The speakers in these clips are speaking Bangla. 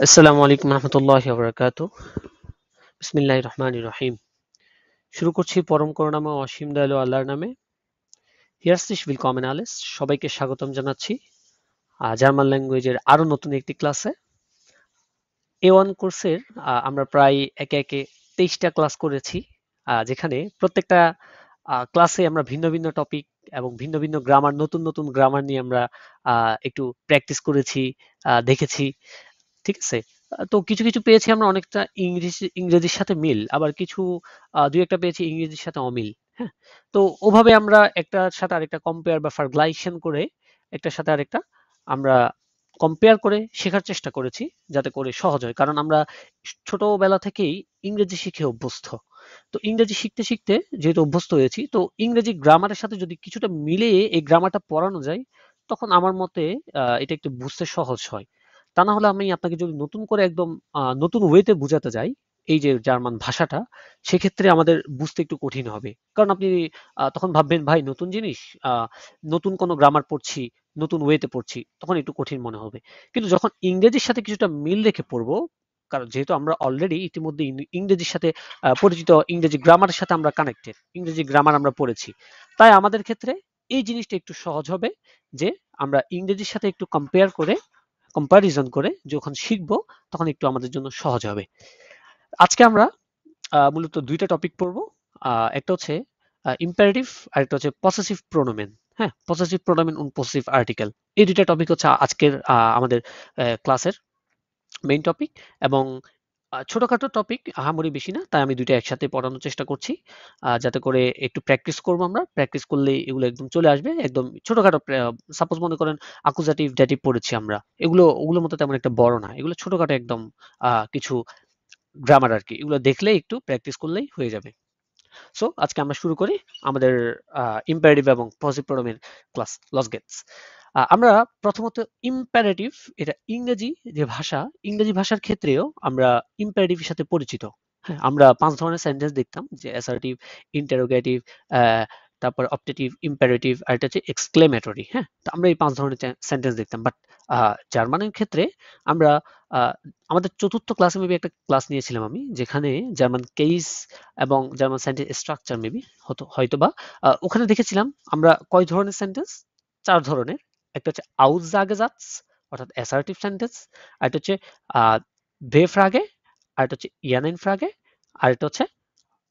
আসসালামু আলাইকুম রহমতুল্লাহি ওয়া বারাকাতুহু। বিসমিল্লাহির রহমানির রহিম। শুরু করছি পরম করুণাময় ও অসীম দয়ালু আল্লাহর নামে। হিয়ারস্টিশ willkommen alles। সবাইকে স্বাগতম জানাচ্ছি জার্মান ল্যাঙ্গুয়েজের আরো নতুন একটি ক্লাসে। A1 কোর্সের আমরা প্রায় একে একে 23টা ক্লাস করেছি, যেখানে প্রত্যেকটা ক্লাসে আমরা ভিন্ন ভিন্ন টপিক এবং ভিন্ন ভিন্ন গ্রামার, নতুন নতুন গ্রামার নিয়ে আমরা একটু প্র্যাকটিস করেছি, দেখেছি। ঠিক আছে? তো কিছু কিছু পেয়েছি আমরা অনেকটা ইংরেজির সাথে মিল, আবার কিছু দুই একটা পেয়েছি ইংরেজির সাথে অমিল। হ্যাঁ, তো ওভাবে আমরা একটার সাথে আরেকটা কম্পেয়ার বা ভার্গ্লাইসেশন করে একটার সাথে আরেকটা আমরা কম্পেয়ার করে শেখার চেষ্টা করেছি, যাতে করে সহজ হয়। কারণ আমরা ছোটবেলা থেকেই ইংরেজি শিখে অভ্যস্ত। তো ইংরেজি শিখতে শিখতে যেহেতু অভ্যস্ত হয়েছি, তো ইংরেজি গ্রামারের সাথে যদি কিছুটা মিলিয়ে এই গ্রামারটা পড়ানো যায়, তখন আমার মতে এটা একটু বুঝতে সহজ হয়। তা না হলে আমি আপনাকে যদি নতুন করে একদম নতুন ওয়েতে বুঝাতে যাই এই যে জার্মান ভাষাটা, সেক্ষেত্রে আমাদের বুঝতে একটু কঠিন হবে। কারণ আপনি তখন ভাববেন, ভাই নতুন জিনিস, আহ, নতুন কোনো গ্রামার পড়ছি, নতুন ওয়েতে পড়ছি, তখন একটু কঠিন মনে হবে। কিন্তু যখন ইংরেজির সাথে কিছুটা মিল রেখে পড়বো, কারণ যেহেতু আমরা অলরেডি ইতিমধ্যে ইংরেজির সাথে পরিচিত, ইংরেজি গ্রামারের সাথে আমরা কানেক্টেড, ইংরেজি গ্রামার আমরা পড়েছি, তাই আমাদের ক্ষেত্রে এই জিনিসটা একটু সহজ হবে যে আমরা ইংরেজির সাথে একটু কম্পারিজন করে যখন শিখবো, তখন একটু আমাদের জন্য সহজ হবে। আজকে আমরা মূলত দুইটা টপিক পড়বো। একটা হচ্ছে ইম্পারেটিভ, আর একটা হচ্ছে পসেসিভ প্রোনোমেন। হ্যাঁ, পসেসিভ প্রোনোমেন এবং পসেসিভ আর্টিকেল, এই দুইটা টপিক হচ্ছে আজকের আমাদের ক্লাসের মেইন টপিক। এবং ছোটখাটো টপিক, আহামরি বেশি না, তাই আমি দুইটা একসাথে পড়ানোর চেষ্টা করছি, যাতে করে একটু প্র্যাকটিস করবো। আমরা প্র্যাকটিস করলে এগুলো একদম চলে আসবে। একদম ছোটখাটো, সাপোজ মনে করেন আকুজাটিভ ডেটিভ পড়েছি আমরা, ওগুলোর মতো তেমন একটা বড় না, এগুলো ছোটখাটো একদম কিছু গ্রামার আর কি, এগুলো দেখলে একটু প্র্যাকটিস করলেই হয়ে যাবে। সো আজকে আমরা শুরু করি আমাদের ইম্পারেটিভ এবং পজিটিভ প্রোনোমেন ক্লাস, লস গেটস। আমরা প্রথমত ইম্পারেটিভ, এটা ইংরেজি যে ভাষা, ইংরেজি ভাষার ক্ষেত্রেও আমরা ইম্পারেটিভের সাথে পরিচিত। হ্যাঁ, আমরা 5 ধরনের সেন্টেন্স দেখতাম, যে অ্যাসার্টিভ, ইন্টারোগেটিভ, তারপর অপটেটিভ, ইম্পারেটিভ, আর এটা হচ্ছে এক্সক্লেমেটরি। হ্যাঁ, তো আমরা এই 5 ধরনের সেন্টেন্স দেখতাম। বাট জার্মানের ক্ষেত্রে আমরা আহ, আমাদের চতুর্থ ক্লাসে মেবি একটা ক্লাস নিয়েছিলাম আমি, যেখানে জার্মান কেস এবং জার্মান সেন্টেন্স স্ট্রাকচার মেবি হয়তোবা ওখানে দেখেছিলাম আমরা কয় ধরনের সেন্টেন্স, 4 ধরনের। একটা হচ্ছে আউসজাগেসাটস, অর্থাৎ অ্যাসার্টিভ সেন্টেন্স। আর একটা হচ্ছে ভে ফ্রাগে, আর একটা হচ্ছে ইয়ানেন ফ্রাগে, আর একটা হচ্ছে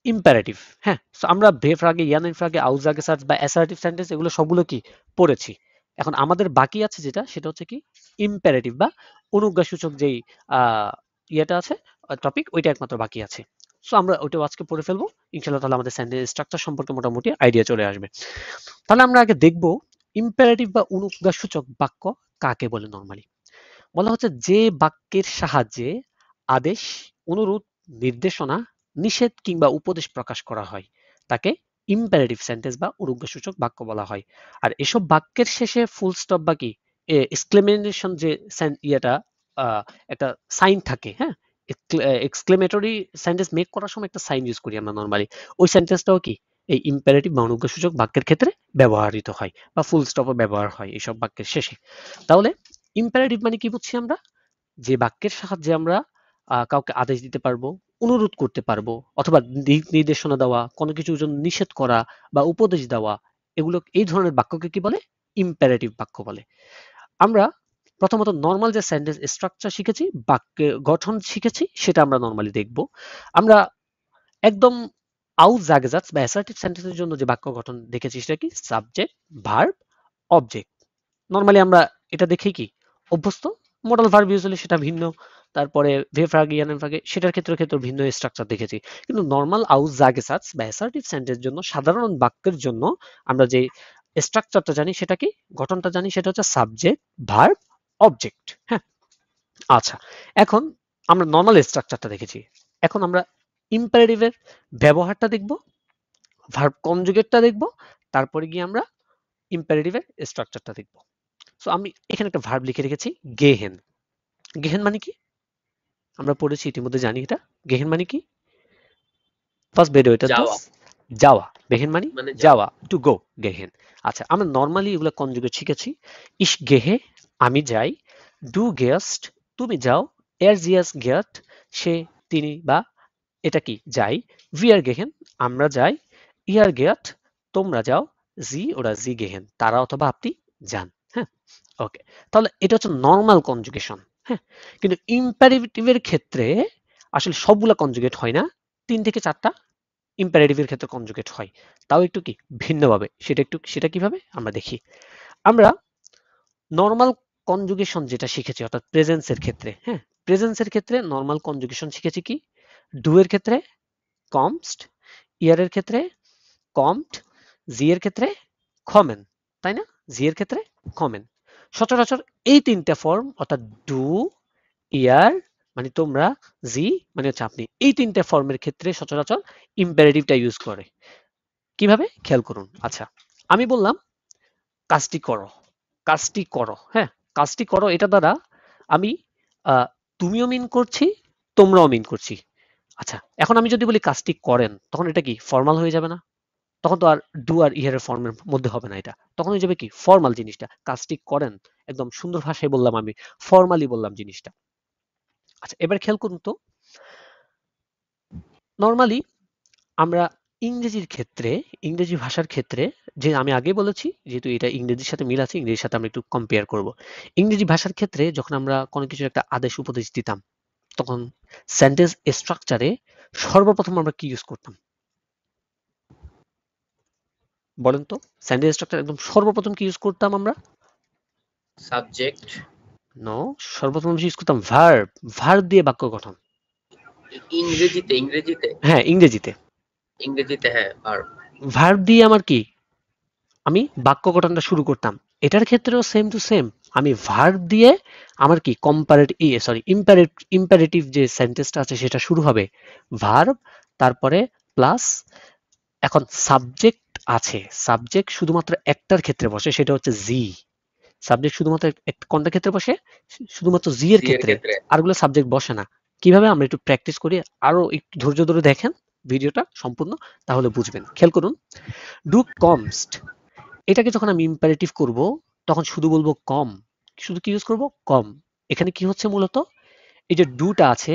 ইম্পারেটিভ। হ্যাঁ, তো আমরা ভে ফ্রাগে, ইয়ানেন ফ্রাগে, আউসজাগেসাটস বা অ্যাসার্টিভ সেন্টেন্স, এগুলো সবগুলো কি পড়েছি। এখন আমাদের বাকি আছে যেটা, সেটা হচ্ছে কি ইম্পারেটিভ বা অনুজ্ঞাসূচক যেই ইয়েটা আছে, টপিক, ওইটা একমাত্র বাকি আছে। সো আমরা ওইটাও আজকে পড়ে ফেলবো ইনশাল্লাহ। তাহলে আমাদের সেন্টেন্স স্ট্রাকচার সম্পর্কে মোটামুটি আইডিয়া চলে আসবে। তাহলে আমরা আগে দেখব ইম্পারেটিভ বা অনুজ্ঞাসূচক বাক্য কাকে বলে। নরমালি বলা হচ্ছে যে বাক্যের সাহায্যে আদেশ, অনুরোধ, নির্দেশনা, নিষেধ কিংবা উপদেশ প্রকাশ করা হয়, তাকে ইম্পারেটিভ সেন্টেন্স বা অনুজ্ঞাসূচক বাক্য বলা হয়। আর এসব বাক্যের শেষে ফুল স্টপ বা কি এক্সক্লেমেশন যে ইয়েটা, একটা সাইন থাকে। হ্যাঁ, এক্সক্লেমেটরি সেন্টেন্স মেক করার সময় একটা সাইন ইউজ করি আমরা নরমালি, ওই সেন্টেন্সটাও কি এই ইম্পারেটিভ বা অনুজ্ঞাসূচক বাক্যের ক্ষেত্রে ব্যবহৃত হয়, বা ফুল স্টপও ব্যবহার হয় এইসব বাক্যের শেষে। তাহলে ইম্পারেটিভ মানে কি বুঝছি আমরা? যে বাক্যের সাহায্যে আমরা কাউকে আদেশ দিতে পারবো, অনুরোধ করতে পারবো, অথবা দিক নির্দেশনা দেওয়া, কোনো কিছুর জন্য নিষেধ করা বা উপদেশ দেওয়া, এগুলো, এই ধরনের বাক্যকে কি বলে? ইম্পারেটিভ বাক্য বলে। আমরা প্রথমত নর্মাল যে সেন্টেন্স স্ট্রাকচার শিখেছি, বাক্যের গঠন শিখেছি, সেটা আমরা নর্মালি দেখব। আমরা একদম আউসজাগেসাটস বা অ্যাসার্টিভ সেন্টেন্সের জন্য যে বাক্য গঠন দেখেছি, সেটা কি? Subject, verb, object. নরমালি আমরা এটা দেখি কি অভ্যস্ত। মডাল ভার্ব ইউজুয়ালি সেটা ভিন্ন, তারপরে ভে ফ্রাগে, ইয়ানেন ফ্রাগে, সেটার ক্ষেত্রে ভিন্ন স্ট্রাকচার দেখেছি। কিন্তু নর্মাল আউসজাগেসাটস বা অ্যাসার্টিভ সেন্টেন্সের জন্য, সাধারণ বাক্যের জন্য আমরা যে স্ট্রাকচারটা জানি, সেটা কি, গঠনটা জানি, সেটা হচ্ছে সাবজেক্ট, ভার্ব, অবজেক্ট। হ্যাঁ, আচ্ছা, এখন আমরা নর্মাল স্ট্রাকচারটা দেখেছি, এখন আমরা ইম্পারেটিভের ব্যবহারটা দেখব, ভার্ব কনজুগেটটা দেখব, তারপরে গিয়ে আমরা ইম্পারেটিভের স্ট্রাকচারটা দেখব। সো আমি এখানে একটা ভার্ব লিখে রেখেছি, গেহেন। গেহেন মানে কি? আমরা পড়েছি ইতিমধ্যে, জানি এটা। গেহেন মানে কি? ফার্স্ট বেডো এটা দাস, যাওয়া যাওয়া। গেহেন মানে মানে যাওয়া। যাওয়া, টু গো, গেহেন। আচ্ছা, আমরা নর্মালি এগুলো কনজুগেট শিখেছি। ইস গেহে, আমি যাই। ডু গেস্ট, তুমি যাও। er sie es geht সে তিনি বা এটা কি যাই wir gehen আমরা যাই ihr geht তোমরা যাও sie oder sie gehen তারা অথবা আপনি যান। হ্যাঁ, ওকে, তাহলে এটা হচ্ছে নর্মাল কনজুগেশন। হ্যাঁ, কিন্তু ইম্পারেটিভের ক্ষেত্রে আসলে সবগুলা কনজুগেট হয় না, 3 থেকে 4টা ইম্পারেটিভের ক্ষেত্রে কনজুগেট হয়, তাও একটু কি ভিন্নভাবে। সেটা কিভাবে আমরা দেখি। আমরা নর্মাল কনজুগেশন যেটা শিখেছি অর্থাৎ প্রেজেন্সের ক্ষেত্রে, হ্যাঁ, প্রেজেন্সের ক্ষেত্রে নর্মাল কনজুগেশন শিখেছি কি, ডু এর ক্ষেত্রে কমস্ট, ইয়ার এর ক্ষেত্রে কমড, জি এর ক্ষেত্রে কমেন, তাই না? জি এর ক্ষেত্রে কমেন। সচরাচর এই 3টা ফর্ম অর্থাৎ ডু, ইয়ার মানে তোমরা, জি মানে হচ্ছে আপনি, এই 3টা ফর্মের ক্ষেত্রে সচরাচর ইম্পারেটিভটা ইউজ করে। কিভাবে খেয়াল করুন। আচ্ছা, আমি বললাম কাজটি করো, কাজটি করো, হ্যাঁ, কাজটি করো, এটা দ্বারা আমি তুমিও মিন করছি, তোমরাও মিন করছি। আচ্ছা, এখন আমি যদি বলি কাজটি করেন, তখন এটা কি ফর্মাল হয়ে যাবে না? তখন তো আর ডু আর ইহারের ফর্মের মধ্যে হবে না, এটা তখন হয়ে যাবে কি ফর্মাল জিনিসটা। কাজটি করেন একদম সুন্দর ভাষায় বললাম, আমি ফর্মালি বললাম জিনিসটা। আচ্ছা, এবার খেয়াল করুন তো, নর্মালি আমরা ইংরেজির ক্ষেত্রে, ইংরেজি ভাষার ক্ষেত্রে, যে আমি আগে বলেছি যেহেতু এটা ইংরেজির সাথে মিল আছে, ইংরেজির সাথে আমরা একটু কম্পেয়ার করব। ইংরেজি ভাষার ক্ষেত্রে যখন আমরা কোনো কিছুর একটা আদেশ উপদেশ দিতাম, তখন সেন্টেন্স স্ট্রাকচারে সর্বপ্রথম আমরা কি ইউজ করতাম বলেন তো? সেন্টেন্স স্ট্রাকচার একদম সর্বপ্রথম কি ইউজ করতাম আমরা? সাবজেক্ট। নো, সর্বপ্রথম ইউজ করতাম ভার্ব। ভার্ব দিয়ে বাক্য গঠন। ইংরেজিতে হ্যাঁ, ইংরেজিতে হ্যাঁ, ভার্ব। ভার্ব দিয়ে আমার কি, আমি বাক্য গঠনটা শুরু করতাম। এটার ক্ষেত্রেও সেম টু সেম, আমি ভার্ব দিয়ে আমার কি ইম্পারেটিভ যে সেন্টেন্সটা আছে সেটা শুরু হবে ভার্ব, তারপরে প্লাস এখন সাবজেক্ট আছে। সাবজেক্ট শুধুমাত্র একটার ক্ষেত্রে বসে, সেটা হচ্ছে জি। সাবজেক্ট শুধুমাত্র কোনটা ক্ষেত্রে বসে? শুধুমাত্র জি এর ক্ষেত্রে, আরগুলো সাবজেক্ট বসে না। কিভাবে? আমরা একটু প্র্যাকটিস করি, আরো একটু ধৈর্য ধরে দেখেন ভিডিওটা সম্পূর্ণ, তাহলে বুঝবেন। খেয়াল করুন, ডু কমস্ট, এটাকে যখন আমি ইম্পারেটিভ করব তখন শুধু বলবো কম, শুধু কি ইউজ করব? কম। এখানে কি হচ্ছে মূলত, এই যে ডুটা আছে,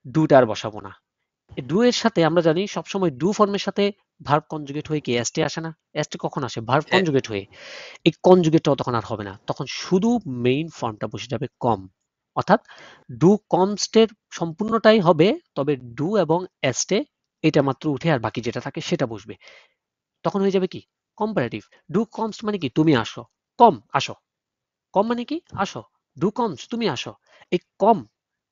ডুটা আর বসাবো না। ডু এর সাথে আমরা জানি সবসময় ডু ফর্মের সাথে ভার্ব কনজুগেট হয়ে কি এসটি আসে না? এসটি কখন আসে? ভার্ব হ্যাঁ, কনজুগেট হয়ে। এই কনজুগেটটাও তখন আর হবে না, তখন শুধু মেইন ফর্মটা বসে যাবে কম। অর্থাৎ ডু কমস্টের সম্পূর্ণটাই হবে, তবে ডু এবং এস্টে এটা মাত্র উঠে আর বাকি যেটা থাকে সেটা বসবে। তখন হয়ে যাবে কি কম্পারেটিভ। ডু কমস্ট মানে কি তুমি আসো, কম আসো। কম মানে কি আসো, ডু কমস্ট তুমি আসো। এই কম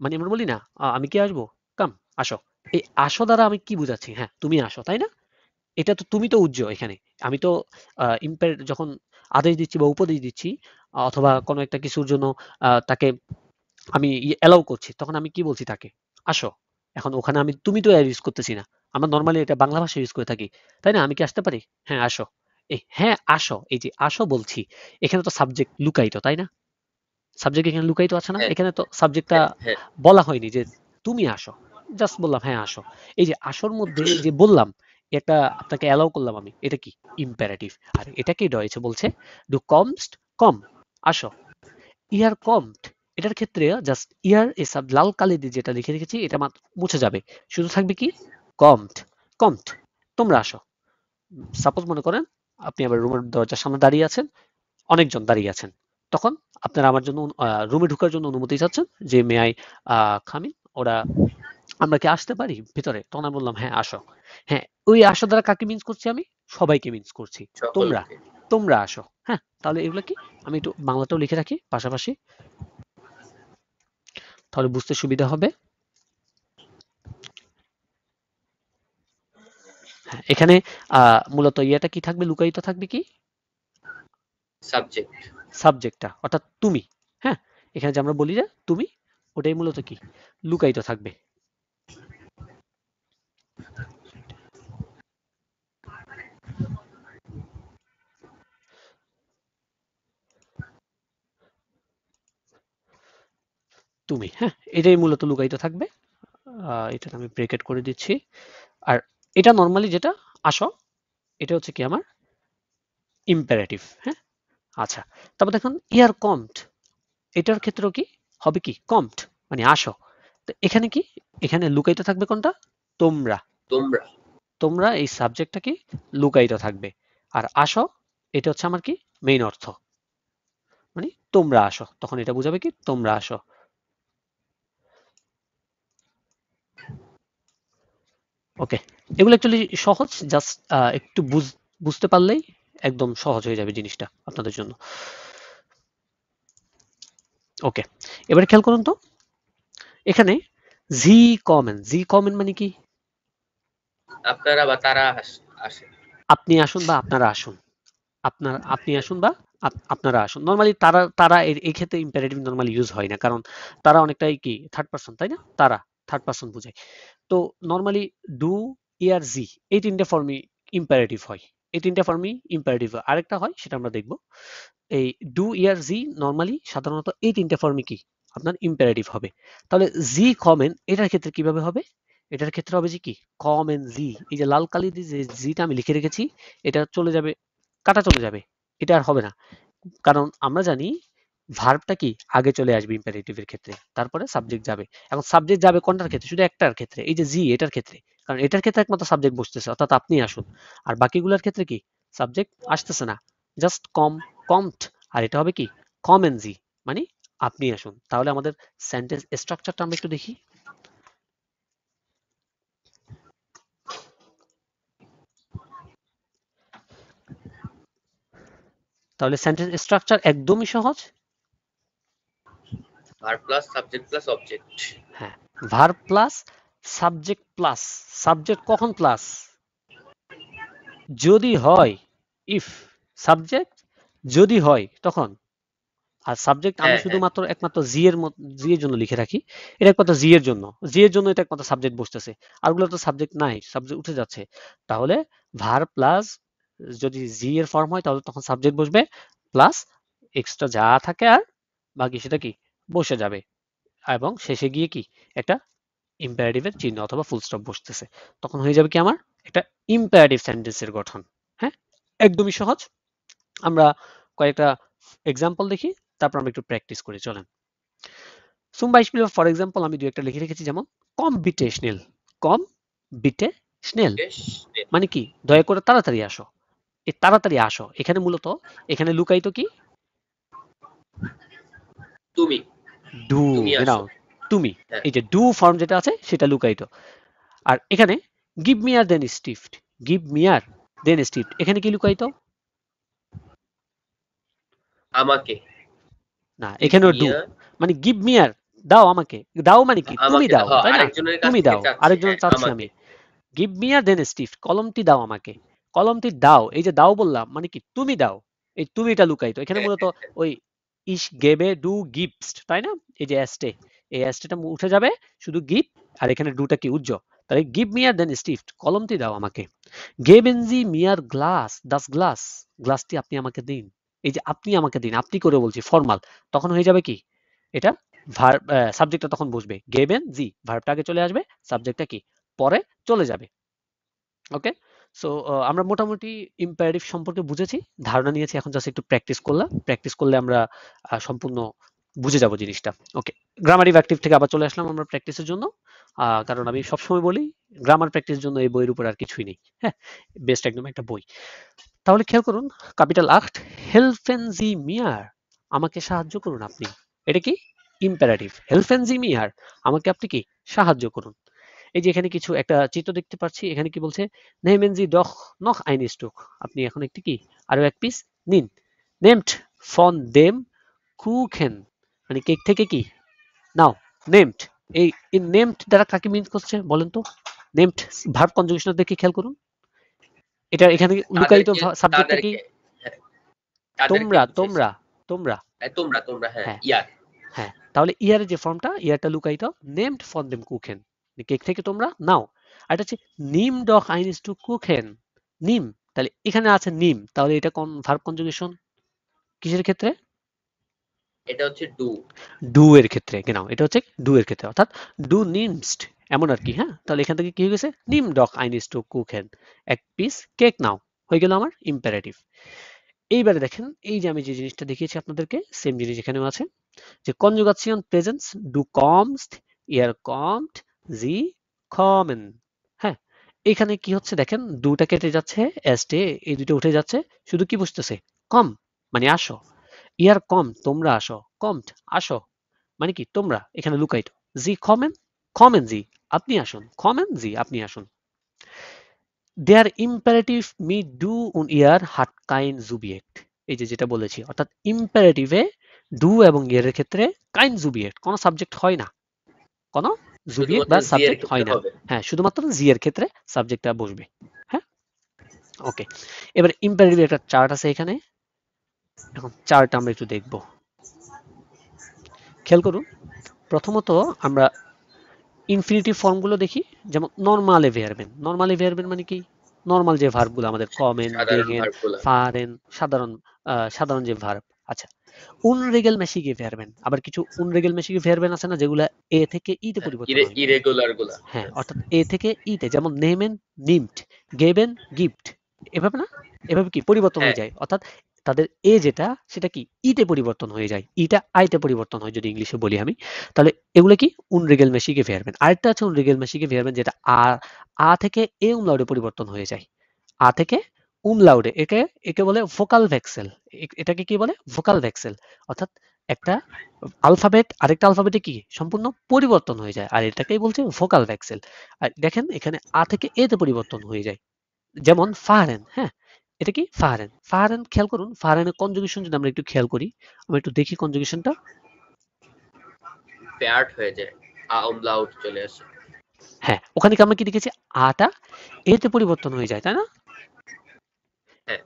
মানে আমরা বলি না আমি কি আসবো, কাম আসো। এই আসো দ্বারা আমি কি বুঝাচ্ছি? হ্যাঁ, তুমি আসো, তাই না? এটা তো তুমি তো উজ্জ্বল এখানে। আমি তো যখন আদেশ দিচ্ছি বা উপদেশ দিচ্ছি অথবা কোনো একটা কিছুর জন্য তাকে আমি অ্যালাউ করছি, তখন আমি কি বলছি তাকে? আসো। এখন ওখানে আমি তুমি তো আর ইউজ করতেছি না, আমরা নর্মালি এটা বাংলা ভাষা ইউজ করে থাকি, তাই না? আমি কি আসতে পারি? হ্যাঁ আসো। এই হ্যাঁ আসো, এই যে আসো বলছি, এখানে তো সাবজেক্ট লুকায়িত, তাই না? সাবজেক্ট এখানে লুকায়িত আছে না? হ্যাঁ, এখানে তো সাবজেক্টটা হ্যাঁ, হ্যাঁ। বলা হয়নি যে তুমি আসো, জাস্ট বললাম হ্যাঁ আসো। এই যে আসোর মধ্যে যে বললাম, একটা আপনাকে অ্যালাউ করলাম আমি, এটা কি ইম্পারেটিভ। আর এটাকে ডয়েছে বলছে ডু কমস্ট, কম আসো। ইয়ার কমড, এটার ক্ষেত্রে জাস্ট ইয়ার এসব লাল কালি দিয়ে যেটা লিখে রেখেছি এটা মাত্র মুছে যাবে, শুধু থাকবে কি কমড। কমড তোমরা আসো। সাপোজ মনে করেন আপনি আবার রুমের দরজার সামনে দাঁড়িয়ে আছেন, অনেকজন দাঁড়িয়ে আছেন, তখন আপনারা আমার জন্য রুমে ঢোকার জন্য অনুমতি চাচ্ছেন যে মে আই খামিন, ওরা আমরা কি আসতে পারি ভিতরে? তখন আমি বললাম হ্যাঁ আসো। হ্যাঁ, ওই আসো দ্বারা কাকে মিন্স করছি? আমি সবাইকে মিন্স করছি, তোমরা, সকলকে। তোমরা আসো। হ্যাঁ, তাহলে এগুলো কি আমি একটু বাংলাটাও লিখে রাখি পাশাপাশি, তাহলে বুঝতে সুবিধা হবে। হ্যাঁ, এখানে মূলত ইয়েটা কি থাকবে, লুকায়িত থাকবে কি সাবজেক্ট। সাবজেক্টটা, অর্থাৎ তুমি। হ্যাঁ, এখানে যে আমরা বলি যে তুমি, ওটাই মূলত কি লুকায়িত থাকবে। তুমি, হ্যাঁ, এটাই মূলত লুকায়িত থাকবে। এটা আমি ব্রেকেট করে দিচ্ছি। আর এটা নর্মালি যেটা আসো, এটা হচ্ছে কি আমার ইম্পারেটিভ। হ্যাঁ, আচ্ছা, তারপর দেখুন ইয়ার কমড, এটার ক্ষেত্রেও কি হবে? কি কমড মানে আসো। তো এখানে কি, এখানে লুকায়িত থাকবে কোনটা, তোমরা। তোমরা তোমরা এই সাবজেক্টটা কি লুকায়িত থাকবে। আর আসো এটা হচ্ছে আমার কি মেইন অর্থ, মানে তোমরা আসো, তখন এটা বুঝাবে কি তোমরা আসো। ওকে, এগুলো অ্যাকচুয়ালি সহজ, জাস্ট একটু বুঝতে পারলেই একদম সহজ হয়ে যাবে জিনিসটা আপনাদের জন্য। ওকে, এবারে খেয়াল করুন তো, এখানে জি কমেন, জি কমেন মানে কি, আপনারা বা তারা আসে। আপনি আসুন বা আপনারা আসুন, আপনি আসুন বা আপনারা আসুন। নরমালি তারা তারা এই ক্ষেত্রে ইম্পারেটিভ নরমালি ইউজ হয় না, কারণ তারা অনেকটাই কি থার্ড পারসন, তাই না, তারা থার্ড পারসন বোঝায়। তো নরমালি ডু, ইয়ার, জি, এই তিনটে ফর্মই ইম্পারেটিভ হয়, এই তিনটে ফর্মই ইম্পারেটিভ হয়। আরেকটা হয় সেটা আমরা দেখব। এই ডু, ইয়ার, জি নরমালি সাধারণত এই তিনটে ফর্মই কি আপনার ইম্পারেটিভ হবে। তাহলে জি কমেন এটার ক্ষেত্রে কিভাবে হবে, এটার ক্ষেত্রে হবে যে কি কমেন জি, এই যে লাল কালি দিয়ে যে জিটা আমি লিখে রেখেছি এটা চলে যাবে, কাটা চলে যাবে, এটা আর হবে না। কারণ আমরা জানি ভার্বটা কি আগে চলে আসবে ইম্পারেটিভের ক্ষেত্রে, তারপরে সাবজেক্ট যাবে। এখন সাবজেক্ট যাবে কোনটার ক্ষেত্রে, শুধু একটার ক্ষেত্রে, এই যে জি এটার ক্ষেত্রে, কারণ এটার ক্ষেত্রে একমাত্র সাবজেক্ট বসতেছে, অর্থাৎ আপনি আসুন। আর বাকিগুলোর ক্ষেত্রে কি সাবজেক্ট আসতেছে না, জাস্ট কমড, আর এটা হবে কি কমেন জি, মানে আপনি আসুন। তাহলে আমাদের সেন্টেন্স স্ট্রাকচারটা আমরা একটু দেখি। তাহলে সেন্টেন্স স্ট্রাকচার একদমই সহজ। Verb plus subject plus object. হ্যাঁ, verb plus subject plus, subject কখন প্লাস, যদি হয়, ইফ সাবজেক্ট যদি হয় তখন। আর সাবজেক্ট আমি হ্যাঁ, হ্যাঁ। শুধুমাত্র একমাত্র জি এর জন্য লিখে রাখি, এটা একমাত্র জি এর জন্য এটা একমাত্র সাবজেক্ট বসতেছে, আরগুলো তো সাবজেক্ট নাই, সাবজেক্ট উঠে যাচ্ছে। তাহলে ভার্ব প্লাস যদি জি এর ফর্ম হয় তাহলে তখন সাবজেক্ট বসবে, প্লাস এক্সট্রা যা থাকে আর বাকি সেটা কি বসে যাবে, এবং শেষে গিয়ে কি একটা ইম্পারেটিভের চিহ্ন অথবা ফুল স্টপ বসতেছে। তখন হয়ে যাবে কি আমার একটা ইম্পারেটিভ সেন্টেন্সের গঠন। হ্যাঁ, একদমই সহজ। আমরা কয়েকটা এক্সাম্পল দেখি, তারপর আমরা একটু প্র্যাকটিস করি, চলেন। zum Beispiel ফর এক্সাম্পল আমি দু একটা লিখে রেখেছি, যেমন কম্পিটেশনাল, কম্পিটেশনাল বেশ। মানে কি দয়া করে তাড়াতাড়ি আসো, এই তাড়াতাড়ি আসো এখানে মূলত এখানে লুকায়িত কি তুমি ডু, তুমি নাও আসো। তুমি, হ্যাঁ। এই যে ডু ফর্ম যেটা আছে সেটা লুকায়িত। আর এখানে গিভ মি আর দেন স্টিফট, গিভ মি আর দেন স্টিফট, এখানে কি লুকায়িত, আমাকে। না গিভ এখানেও মি ডু, আ মানে গিভ মি আর দাও আমাকে, দাও মানে কি তুমি আমাকে দাও, তাই না, আরেকজনের কাছ তুমি থেকে দাও, চাচ্ছি। হ্যাঁ, আরেকজনের চাচ্ছি আমাকে। আমি। গিভ মি আর দেন স্টিফট, কলমটি দাও আমাকে, কলমটি দাও, এই যে দাও বললাম মানে কি তুমি দাও, এই তুমিটা লুকায়িত এখানে মূলত। ওই ইস গেবে ডু গিভস, তাই না, এই যে এস্টে, এই এস্টেটা উঠে যাবে, শুধু গিভ, আর এখানে ডুটা কি উজ্জ্ব, তাহলে গিভ মি আর দেন স্টিফট, কলমটি দাও আমাকে। গেবেনজি মিয়ার গ্লাস, দাস গ্লাস, গ্লাসটি আপনি আমাকে দিন, এই যে আপনি আমাকে দিন, আপনি করে বলছি ফর্মাল, তখন হয়ে যাবে কি এটা ভার্ব, সাবজেক্টটা তখন বসবে, গেবেন জি ভার্বটা আগে চলে আসবে, সাবজেক্টটা কি পরে চলে যাবে। ওকে, সো আমরা মোটামুটি ইম্পারেটিভ সম্পর্কে বুঝেছি, ধারণা নিয়েছি, এখন জাস্ট একটু প্র্যাকটিস করলাম, প্র্যাকটিস করলে আমরা সম্পূর্ণ বুঝে যাব জিনিসটা। ওকে, গ্রামারিভ অ্যাক্টিভ থেকে আবার চলে আসলাম আমরা প্র্যাকটিসের জন্য, কারণ আমি সবসময় বলি গ্রামার প্র্যাকটিসের জন্য এই বইয়ের উপর আর কিছুই নেই। হ্যাঁ, বেস্ট একদম একটা বই। তাহলে খেয়াল করুন, ক্যাপিটাল আট, হেলফেন জি মিয়ার, আমাকে সাহায্য করুন আপনি, এটা কি ইম্পারেটিভ, হেলফেন জি মিয়ার, আমাকে আপনি কি সাহায্য করুন। এই যে এখানে কিছু একটা চিত্র দেখতে পাচ্ছি, এখানে কি বলছে, নেমেন জি ডখ নখ আইন স্টুক, আপনি এখন একটি কি আরো এক পিস নিন। নেমড ফন দেম কুখেন, মানে কেক থেকে কি নাও। নেমড, এই নেমড দ্বারা কাকে মিন করছে বলেন তো, নেমড ভার্ব কনজুগেশন দেখে খেয়াল করুন, এটা এখানে লুকায়িত তাদেরকে সাবজেক্টটা কি, তাদেরকে হ্যাঁ, তাদেরকে তোমরা বুঝাইছে। তোমরা তোমরা। তোমরা হ্যাঁ, হ্যাঁ, ইয়ার। হ্যাঁ, তাহলে ইয়ারের যে ফর্মটা, ইয়ারটা লুকায়িত, নেমড ফর দেম কুখেন, কেক থেকে তোমরা নাও। আর এটা হচ্ছে নিম ডখ আইনিস টু কুখেন, নিম, তাহলে এখানে আছে নিম, তাহলে এটা কোন ভার্ব কনজুগেশন, কিসের ক্ষেত্রে, এটা হচ্ছে ডু। ডু এর ক্ষেত্রে, কেন এটা হচ্ছে ডু এর ক্ষেত্রে, অর্থাৎ ডু নিমস্ট এমন আর কি। হ্যাঁ, তাহলে এখান থেকে কি হয়ে গেছে, নিম ডখ আইনিস টু কুখেন, এক পিস কেক নাও, হয়ে গেল আমার ইম্পারেটিভ। এইবারে দেখেন, এই যে আমি যে জিনিসটা দেখিয়েছি আপনাদেরকে, সেম জিনিস এখানেও আছে, যে কনজুগাসিয়ন প্রেজেন্স ডু কমস ihr kommt, sie kommen। হ্যাঁ, এখানে কি হচ্ছে দেখেন, দুটা কেটে যাচ্ছে, এসটে এই দুটো উঠে যাচ্ছে, শুধু কি বুঝতেছে, কম মানে আসো, ইয়ার কম তোমরা আসো, কমট আসো মানে কি তোমরা, এখানে লুকাইত, জি কমেন, কমেন জি আপনি আসুন, কমেন জি আপনি আসুন। দেয়ার ইম্পারেটিভ মি ডু উন ইয়ার হাট কাইন জুবিয়েক্ট, এই যে যেটা বলেছি, অর্থাৎ ইম্পারেটিভে ডু এবং ইয়ারের ক্ষেত্রে কাইন জুবিয়েক্ট কোনো সাবজেক্ট হয় না, কোনো জুবিয়েক্ট শুধুমাত্র বা জি এর সাবজেক্ট ক্ষেত্রে হয় না। হবে। হ্যাঁ, শুধুমাত্র জি এর ক্ষেত্রে সাবজেক্টটা বসবে। হ্যাঁ, ওকে। এবার ইম্পারেটিভ একটা চার্ট আছে এখানে, এখন চার্ট আমরা একটু দেখব। খেয়াল করুন, প্রথমত আমরা ইনফিনিটিভ ফর্মগুলো দেখি, যেমন নর্মালে ভেয়ারবেন। নর্মালে ভেয়ারবেন মানে কি, নর্মাল যে ভার্বগুলো আমাদের কমেন, সাধারণ গেহেন, ভার্বগুলা। ফারেন, সাধারণ সাধারণ যে ভার্ব। আচ্ছা, unregelmäßige Verben, আবার কিছু unregelmäßige Verben আছে না যেগুলা এ থেকে ই তে পরিবর্তন হয়। ইরেগুলার গুলা। হ্যাঁ, অর্থাৎ এ থেকে ই তে, যেমন নেমেন, নিমট, গেবেন, গিফট, এভাবে না, এভাবে কি পরিবর্তন হ্যাঁ, হয়ে যায়, অর্থাৎ তাদের এ যেটা সেটা কি ইতে পরিবর্তন হয়ে যায়, ইটা আইতে পরিবর্তন হয় যদি ইংলিশে বলি আমি, তাহলে এগুলো কি unregelmäßige Verben। আরেকটা আছে unregelmäßige Verben যেটা আ থেকে এ umlaute পরিবর্তন হয়ে যায়, আ থেকে umlaute, একে একে বলে ভোকাল ভেক্সেল। এটাকে কি বলে, ভোকাল ভেক্সেল, অর্থাৎ একটা আলফাবেট আরেকটা আলফাবেটে কি সম্পূর্ণ পরিবর্তন হয়ে যায়, আর এটাকেই বলছে ভোকাল ভেক্সেল। আর দেখেন এখানে আ থেকে এ তে পরিবর্তন হয়ে যায়, যেমন ফাহারেন। হ্যাঁ, এটা কি ফাহারেন, ফাহারেন খেয়াল করুন, ফাহারেনের কনজুগেশন যদি আমরা একটু খেয়াল করি, আমরা একটু দেখি কনজুগেশনটা। প্যার্ট হয়ে যায়, আমলাউট চলে আসে। হ্যাঁ, ওখানে কি আমরা কি দেখেছি, আটা এ তে পরিবর্তন হয়ে যায়, তাই না? হ্যাঁ,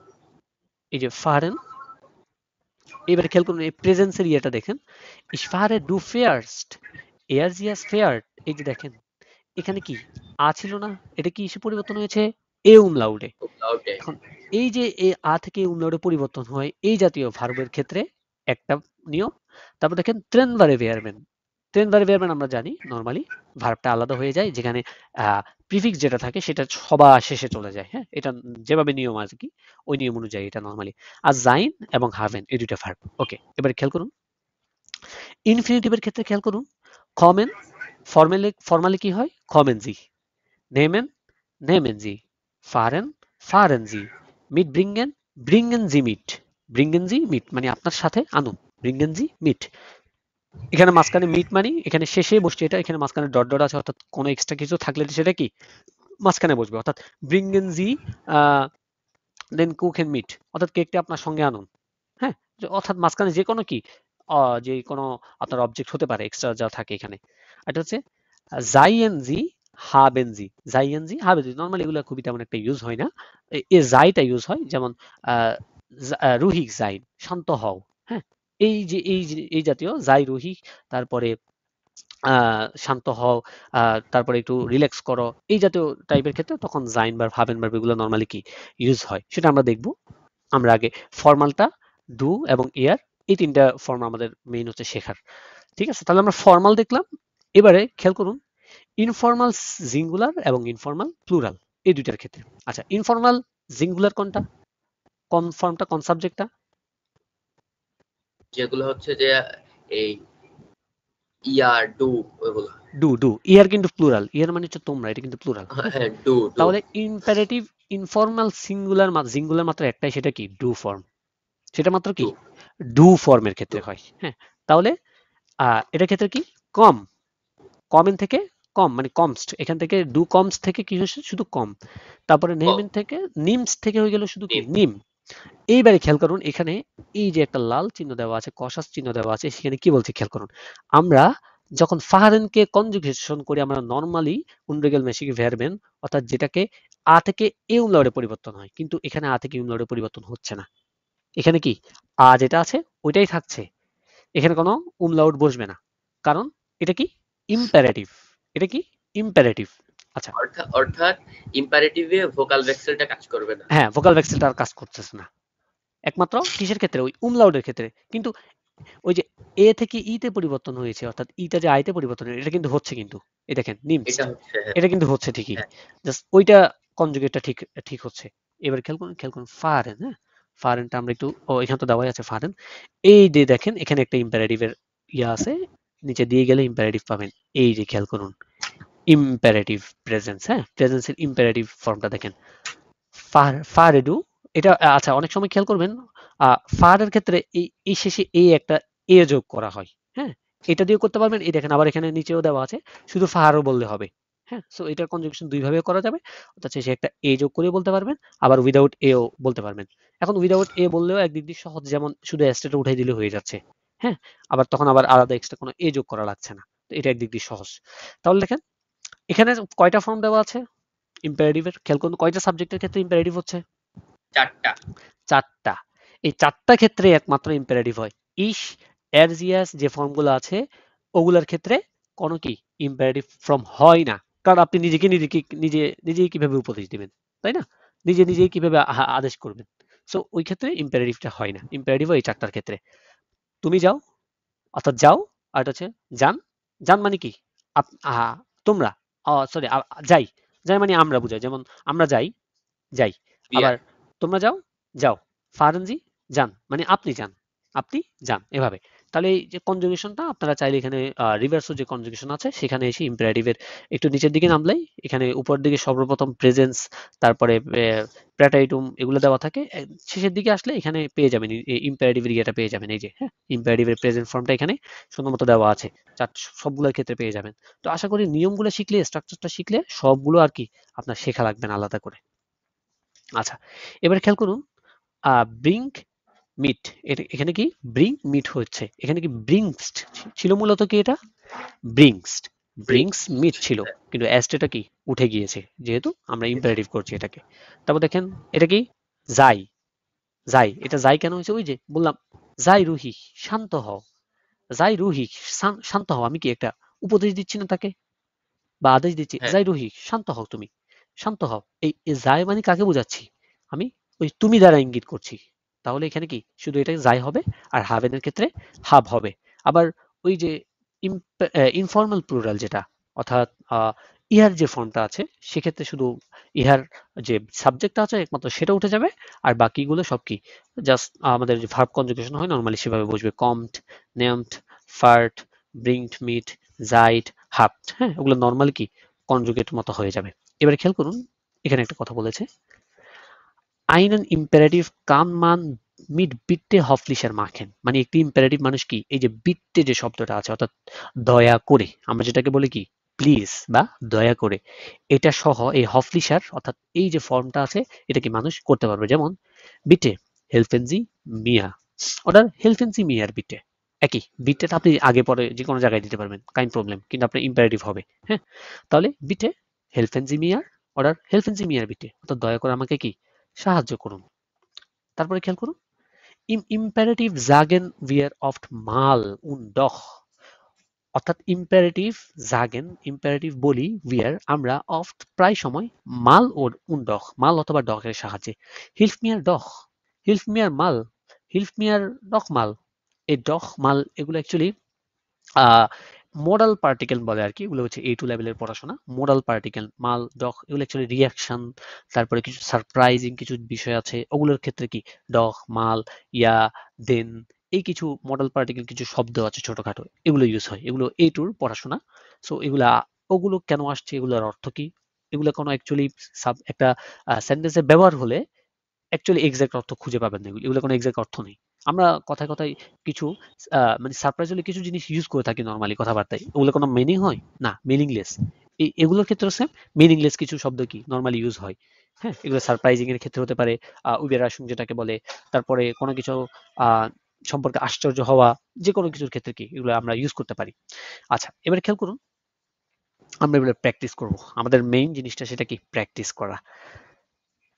এই যে ফাহারেন, এবারে খেয়াল করুন এই প্রেজেন্সের ইয়েটা দেখেন, ich fahre du fährst, er sie es fährt, এই যে দেখেন এখানে কি আ ছিল না, এটা কি এসে পরিবর্তন হয়েছে এ উমলাউটে। আমলাউটে। এখন এই যে এ আ থেকে এ উমলাউটে পরিবর্তন হয় এই জাতীয় ভার্বের ক্ষেত্রে একটা নিয়ম। তারপর দেখেন ট্রেন ভারে ভেয়ারবেন, ট্রেন ভারে ভেয়ারবেন আমরা জানি নর্মালি ভার্বটা আলাদা হয়ে যায়, যেখানে প্রিফিক্স যেটা থাকে সেটা সবার শেষে চলে যায়। হ্যাঁ, এটা যেভাবে নিয়ম আছে কি, ওই নিয়ম অনুযায়ী এটা নর্মালি। আর জাইন এবং হাভেন এই দুইটা ভার্ব। ওকে, এবারে খেয়াল করুন ইনফিনিটিভের ক্ষেত্রে, খেয়াল করুন কমেন, ফর্মালি কি হয়, কমেন জি, নেমেন, nehmen Sie, fahren, fahren Sie, mitbringen, bringen Sie mit, bringen Sie mit মানে আপনার সাথে আনুন, bringen Sie mit। এখানে মাঝখানে মিট মানে এখানে শেষে বসছে, এটা এখানে মাঝখানে ডট ডট আছে, অর্থাৎ কোনো এক্সট্রা কিছু থাকলে সেটা কি মাঝখানে বসবে, অর্থাৎ bringen Sie den Kuchen mit, অর্থাৎ কেকটা আপনার সঙ্গে আনুন। হ্যাঁ, অর্থাৎ মাঝখানে যে কোনো কি যে কোনো আপনার অবজেক্ট হতে পারে এক্সট্রা যা থাকে এখানে। এটা হচ্ছে seien Sie, haben Sie, seien Sie, haben Sie, normally এগুলো খুবই তেমন একটা ইউজ হয় না, এ যাইটা ইউজ হয়, যেমন রুহিক যাইন, শান্ত হও। হ্যাঁ, এই জাতীয় যাই রুহিক, তারপরে শান্ত হও, তারপরে একটু রিল্যাক্স করো, এই জাতীয় টাইপের ক্ষেত্রে তখন জাইন বা হাবেন ভার্ব এগুলো নর্মালি কি ইউজ হয় সেটা আমরা দেখব। আমরা আগে ফর্মালটা, ডু এবং ইয়ার, এই তিনটা ফর্ম আমাদের মেইন হচ্ছে শেখার। ঠিক আছে, তাহলে আমরা ফর্মাল দেখলাম। এবারে খেয়াল করুন ইনফর্মাল সিঙ্গুলার এবং ইনফর্মাল প্লুরাল এই দুইটার ক্ষেত্রে। আচ্ছা, ইনফর্মাল সিঙ্গুলার কোনটা, কোন ফর্মটা, কোন সাবজেক্টটা? যেগুলো হচ্ছে যে এই ইয়ার, ডু, ওইগুলো। ডু, ডু, ইয়ার কিন্তু প্লুরাল, ইয়ার মানে হচ্ছে তোমরা, এটা কিন্তু প্লুরাল। হ্যাঁ, ডু, ডু। তাহলে ইম্পারেটিভ ইনফর্মাল সিঙ্গুলার মাত্র একটাই, সেটা কি ডু ফর্ম, সেটা মাত্র কি ডু, ডু ফর্মের ডু। ক্ষেত্রে হয়। হ্যাঁ, তাহলে এটার ক্ষেত্রে কি কম, কমেন থেকে কম মানে কমস্ট, এখান থেকে ডু কমস থেকে কি হয়েছে শুধু কম, তারপরে কম, নেমেন থেকে নিমস থেকে হয়ে গেল শুধু কি নিম। নিম। এইবারে খেয়াল করুন এখানে এই যে একটা লাল চিহ্ন দেওয়া আছে, কষাস চিহ্ন দেওয়া আছে, সেখানে কি বলছে খেয়াল করুন, আমরা যখন ফাহারেনকে কনজুগেশন করি আমরা নর্মালি উনরেগেল মেশিকে ভেরবেন, অর্থাৎ যেটাকে আ থেকে এ উমলাউটে পরিবর্তন হয়, কিন্তু এখানে আ থেকে উমলাউটে পরিবর্তন হচ্ছে না, এখানে কি আ যেটা আছে ওইটাই থাকছে, এখানে কোনো উমলাউট বসবে না, কারণ এটা কি ইম্পারেটিভ, এটা কি ইম্পারেটিভ। আচ্ছা, অর্থাৎ ইম্পারেটিভে ভোকাল ভেক্সেলটা কাজ করবে না। হ্যাঁ, ভোকাল ভেক্সেলটা আর কাজ করতেছে না, একমাত্র কিসের ক্ষেত্রে, ওই উমলাউটের ক্ষেত্রে। কিন্তু ওই যে এ থেকে ই তে পরিবর্তন হয়েছে, অর্থাৎ ইটা যে আইতে পরিবর্তন হয়েছে, এটা কিন্তু হচ্ছে, কিন্তু এই দেখেন নিমস, এটা হচ্ছে, হ্যাঁ, এটা কিন্তু হচ্ছে ঠিকই, হ্যাঁ। জাস্ট ওইটা কনজুগেটটা ঠিক ঠিক হচ্ছে। এবার খেয়াল করুন, খেয়াল করুন ফারেন। হ্যাঁ, ফারেনটা আমরা একটু, ও এখানে তো দেওয়াই আছে ফারেন, এই যে দেখেন এখানে একটা ইম্পারেটিভের ইয়ে আছে, নিচে দিয়ে গেলে ইম্পারেটিভ পাবেন। এই যে খেয়াল করুন, ইম্পারেটিভ প্রেজেন্স, হ্যাঁ, প্রেজেন্সের ইম্পারেটিভ ফর্মটা দেখেন, ফার ডু। এটা আচ্ছা, অনেক সময় খেয়াল করবেন ফার এর ক্ষেত্রে এই শেষে এই একটা এ যোগ করা হয়, হ্যাঁ, এটা দিয়ে করতে পারবেন। এই দেখেন আবার এখানে নিচেও দেওয়া আছে, শুধু ফারও বললে হবে, হ্যাঁ। সো এটার কনজুগেশন দুই ভাবে করা যাবে, অর্থাৎ শেষে একটা এ যোগ করে বলতে পারবেন, আবার উইদাউট এও বলতে পারবেন। এখন উইদাউট এ বললেও একদিক দিয়ে সহজ, যেমন শুধু এসটা উঠাই দিলে হয়ে যাচ্ছে, হ্যাঁ, আবার তখন আবার আলাদা এক্সট্রা কোনো এ যোগ করা লাগছে না, তো এটা একদিক দিয়ে সহজ। তাহলে দেখেন এখানে কয়টা ফর্ম দেওয়া আছে ইম্পারেটিভের, খেয়াল করুন কয়টা সাবজেক্টের ক্ষেত্রে ইম্পারেটিভ হচ্ছে, 4টা। 4টা। এই 4টা ক্ষেত্রে একমাত্র ইম্পারেটিভ হয়। ইস, এরজিয়াস যে ফর্মগুলো আছে ওগুলোর ক্ষেত্রে কোনো কি ইম্পারেটিভ ফর্ম হয় না, কারণ আপনি নিজেই কিভাবে উপদেশ দিবেন, তাই না? নিজেই কিভাবে আদেশ করবেন। সো ওই ক্ষেত্রে ইম্পারেটিভটা হয় না, ইম্পারেটিভ এই 4টার ক্ষেত্রে। তুমি যাও, অর্থাৎ যাও, আর এটা হচ্ছে যান। যান মানে কি, তোমরা, সরি, যাই, যাই মানে আমরা বুঝাই, যেমন আমরা যাই, যাই। আবার বিয়ার। তোমরা যাও, যাও। ফারেনজি, যান মানে আপনি যান, আপনি যান, এভাবে। তাহলে এই যে কনজুগেশনটা আপনারা চাইলে এখানে রিভার্সও যে কনজুগেশন আছে সেখানে এসে ইম্পারেটিভের একটু নিচের দিকে নামলেই এখানে উপর দিকে সর্বপ্রথম প্রেজেন্স, তারপরে প্রেটাইটুম এগুলো দেওয়া থাকে, শেষের দিকে আসলে এখানে পেয়ে যাবেন ইম্পারেটিভের ইয়েটা পেয়ে যাবেন, এই যে, হ্যাঁ, ইম্পারেটিভের প্রেজেন্ট ফর্মটা এখানে সুন্দর মতো দেওয়া আছে, সবগুলোর ক্ষেত্রে পেয়ে যাবেন। তো আশা করি নিয়মগুলো শিখলে, স্ট্রাকচারটা শিখলে সবগুলো আর কি আপনার শেখা লাগবে না আলাদা করে। আচ্ছা, এবার খেয়াল করুন, ব্রিং মিট, এখানে কি ব্রিং মিট হচ্ছে, এখানে কি ব্রিংসড ছিল, মূলত কি এটা ব্রিংসড, ব্রিংস মিট ছিল, কিন্তু অ্যাস্টটা কি উঠে গিয়েছে, যেহেতু আমরা ইম্পারেটিভ করছি এটাকে। তারপর দেখেন এটা কি যাই, যাই, এটা যাই কেন হয়েছে, ওই যে বললাম, যাই রুহি, শান্ত হও, যাই রুহি, শান্ত হও। আমি কি একটা উপদেশ দিচ্ছি না তাকে, বা আদেশ দিচ্ছি, হ্যাঁ। যাই রুহি শান্ত হও, তুমি শান্ত হও। এই যাই মানে কাকে বোঝাচ্ছি, আমি ওই তুমি দ্বারা ইঙ্গিত করছি। তাহলে এখানে কি শুধু এটা যাই হবে, আর হাভেনের ক্ষেত্রে হাব হবে। আবার ওই যে ইনফর্মাল প্লুরাল যেটা, অর্থাৎ ইহার যে ফর্মটা আছে সেক্ষেত্রে শুধু ইহার যে সাবজেক্টটা আছে একমাত্র সেটা উঠে যাবে, আর বাকিগুলো সব কি জাস্ট আমাদের যে ভার্ব কনজুগেশন হয় নর্মালি সেভাবে বসবে, কমড, নেমড, ফার্ট, ব্রিংড মিট, জাইড, হাফট, হ্যাঁ, ওগুলো নর্মালি কি কনজুগেট মতো হয়ে যাবে। এবারে খেয়াল করুন এখানে একটা কথা বলেছে, einen imperativ kann man mit bitte hofflicher machen, মানে একটি ইম্পারেটিভ মানুষ কি এই যে বিট্টে যে শব্দটা আছে, অর্থাৎ দয়া করে, আমরা যেটাকে বলি কি প্লিজ বা দয়া করে, এটা সহ এই হফলিশার অর্থাৎ এই যে ফর্মটা আছে এটা কি মানুষ করতে পারবে। যেমন বিটে হেল্পেন জি মিয়া, অর্ডার হেল্পেন জি মিয়ার বিটে, একই বিটটা আপনি আগে পরে যে কোনো জায়গায় দিতে পারবেন, কাইন প্রবলেম, কিন্তু আপনার ইম্পারেটিভ হবে, হ্যাঁ। তাহলে বিটে হেল্পেন জি মিয়ার, অর্ডার হেল্পেন জি মিয়ার বিটে, অর্থাৎ দয়া করে আমাকে কি সাহায্য করুন। তারপরে খেয়াল করুন, ইম ইম্পারেটিভ জাগেন উইয়ার অফট মাল উন ডখ, অর্থাৎ ইম্পারেটিভ জাগেন, ইম্পারেটিভ বলি উইয়ার আমরা, অফট প্রায় সময়, মাল ওর উন ডখ, মাল অথবা ডখের সাহায্যে, হিলফ মিয়ার ডখ, হিলফ মিয়ার মাল, হিলফ মিয়ার ডখ মাল। এই ডখ মাল এগুলো অ্যাকচুয়ালি মোডাল পার্টিকেল বলে আর কি, এগুলো হচ্ছে A2 লেভেলের পড়াশোনা। মোডাল পার্টিকেল মাল ডখ এগুলো অ্যাকচুয়ালি রিয়াকশন, তারপরে কিছু সারপ্রাইজিং কিছু বিষয় আছে ওগুলোর ক্ষেত্রে কি ডখ মাল, ইয়া, দেন, এই কিছু মডেল পার্টিকেল কিছু শব্দ আছে ছোটখাটো, এগুলো ইউজ হয়, এগুলো A2 এর পড়াশোনা। সো এগুলা, ওগুলো কেন আসছে, এগুলোর অর্থ কি, এগুলো কোনো অ্যাকচুয়ালি একটা সেন্টেন্সে ব্যবহার হলে অ্যাকচুয়ালি এক্সাক্ট অর্থ খুঁজে পাবেন না, এগুলো কোনো এক্সাক্ট অর্থ নেই। আমরা কথায় কথায় কিছু মানে সারপ্রাইজ হলে কিছু জিনিস ইউজ করে থাকি নর্মালি কথাবার্তায়, ওগুলো কোনো মিনিং হয় না, মিনিংলেস। এগুলোর ক্ষেত্রে সেম, মিনিংলেস কিছু শব্দ কি নর্মালি ইউজ হয়, হ্যাঁ, এগুলো সারপ্রাইজিং এর ক্ষেত্রে হতে পারে, উবেরাসুং যেটাকে বলে, তারপরে কোনো কিছু আহ সম্পর্কে আশ্চর্য হওয়া, যে কোনো কিছুর ক্ষেত্রে কি এগুলো আমরা ইউজ করতে পারি। আচ্ছা, এবারে খেয়াল করুন, আমরা এগুলো প্র্যাকটিস করব, আমাদের মেইন জিনিসটা সেটা কি প্র্যাকটিস করা।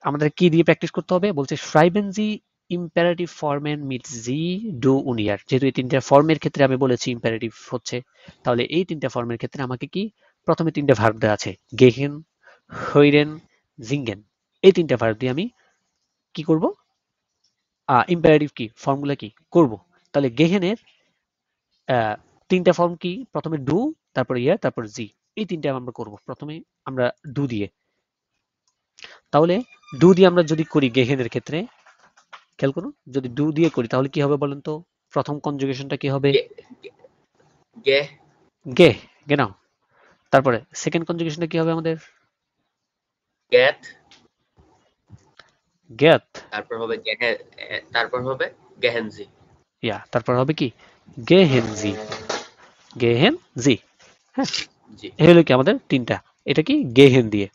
আমাদের কি দিয়ে প্র্যাকটিস করতে হবে বলছে, schreiben Sie imperative formen mit sie, du und ihr, যেহেতু এই তিনটা ফর্মের ক্ষেত্রে আমি বলেছি ইম্পারেটিভ হচ্ছে, তাহলে এই তিনটা ফর্মের ক্ষেত্রে আমাকে কি প্রথমে তিনটা ভার্ব দেওয়া আছে, গেহেন, হইরেন, জিঙ্গেন, এই তিনটা ভার্ব দিয়ে আমি কি করব, ইম্পারেটিভ কি ফর্মুলা কি করব। তাহলে গেহেনের তিনটা ফর্ম কি, প্রথমে ডু, তারপরে ইয়ার, তারপর জি, এই তিনটা আমরা করব প্রথমে আমরা ডু দিয়ে। তাহলে ডু দিয়ে আমরা যদি করি গেহেনের ক্ষেত্রে, খেয়াল করুন যদি ডু দিয়ে করি তাহলে কি হবে বলেন তো, প্রথম কনজুগেশনটা কি হবে, গে গে, genau। তারপরে সেকেন্ড কনজুগেশনটা কি হবে আমাদের? গেট, গেট, তারপর হবে গেহে, তারপর হবে গেহেনজি। ইয়া, তারপর হবে কি? গেহেনজি, গেহেনজি। হ্যাঁ, জি। এই হলো কি আমাদের তিনটা। এটা কি? গেহেন দিয়ে,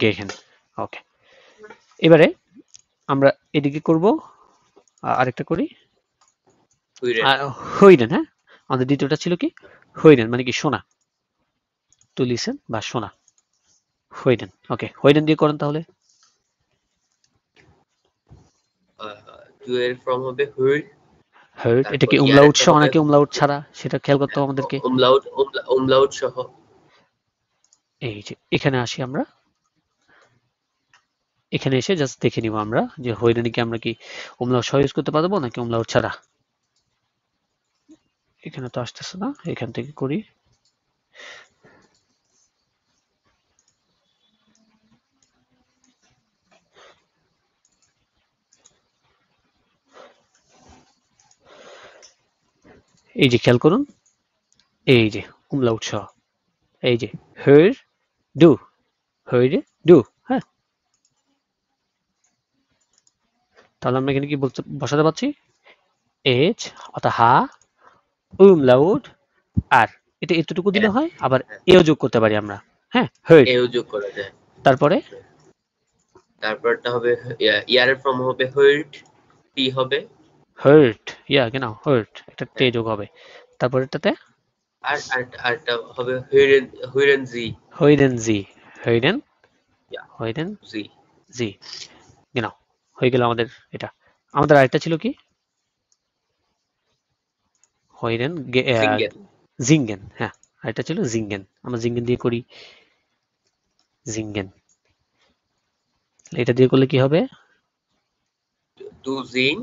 গেহেন। ওকে, এবারে আমরা এদিকে করব, আরেকটা করি। হুইরেন। হইডেন, হ্যাঁ, আমাদের দ্বিতীয়টা ছিল কি? হইডেন মানে কি? শোনা, টু লিসেন বা শোনা। হইডেন, ওকে, হইডেন দিয়ে করেন তাহলে। টু এর ফর্ম হবে হুইল, হার্ড, এটা তারপর কি উমলাউট ইয়ারেরটা সহ হবে নাকি উমলাউট ছাড়া সেটা খেয়াল করতে হবে আমাদেরকে। উমলাউট, উমলাউট সহ। এই যে এখানে আসি আমরা, এখানে এসে জাস্ট দেখে নিব আমরা যে হইডেনে কি আমরা কি উমলাউট সহ ইউজ করতে পারবো নাকি উমলাউট ছাড়া। এখানে তো আসতেছে না, এখান থেকে করি। এই যে খেয়াল করুন, এই যে উমলাউট সহ, এই যে হের ডু, হের ডু। হ্যাঁ, তাহলে আমরা এখানে কি বসাতে পারছি? এইচ অর্থাৎ হা, উমলাউট আর, এটা এতটুকু দিলে এন, হয়, আবার হ্যাঁ, এও যোগ করতে পারি আমরা। হ্যাঁ, হেড। এও যোগ করা যায়। তারপরে তারপরটা হবে ইয়ারের ফর্ম হবে হুইল্ড, টি হবে। হার্ট, ইয়া genau হার্ট, একটা তে হ্যাঁ, যোগ হবে। তারপরেরটাতে আর আরটা হবে হুইরেন, হুইরেনজি। হইডেন জি, হইডেন, ইয়া, হইডেন জি। জি, genau হয়ে গেল আমাদের এটা। আমাদের আরেকটা ছিল কি? হইডেন জিঙ্গেন। জিঙ্গেন, হ্যাঁ, আরেকটা ছিল জিঙ্গেন। আমরা জিঙ্গেন দিয়ে করি, জিঙ্গেন। এটা দিয়ে করলে কি হবে? টু জিং,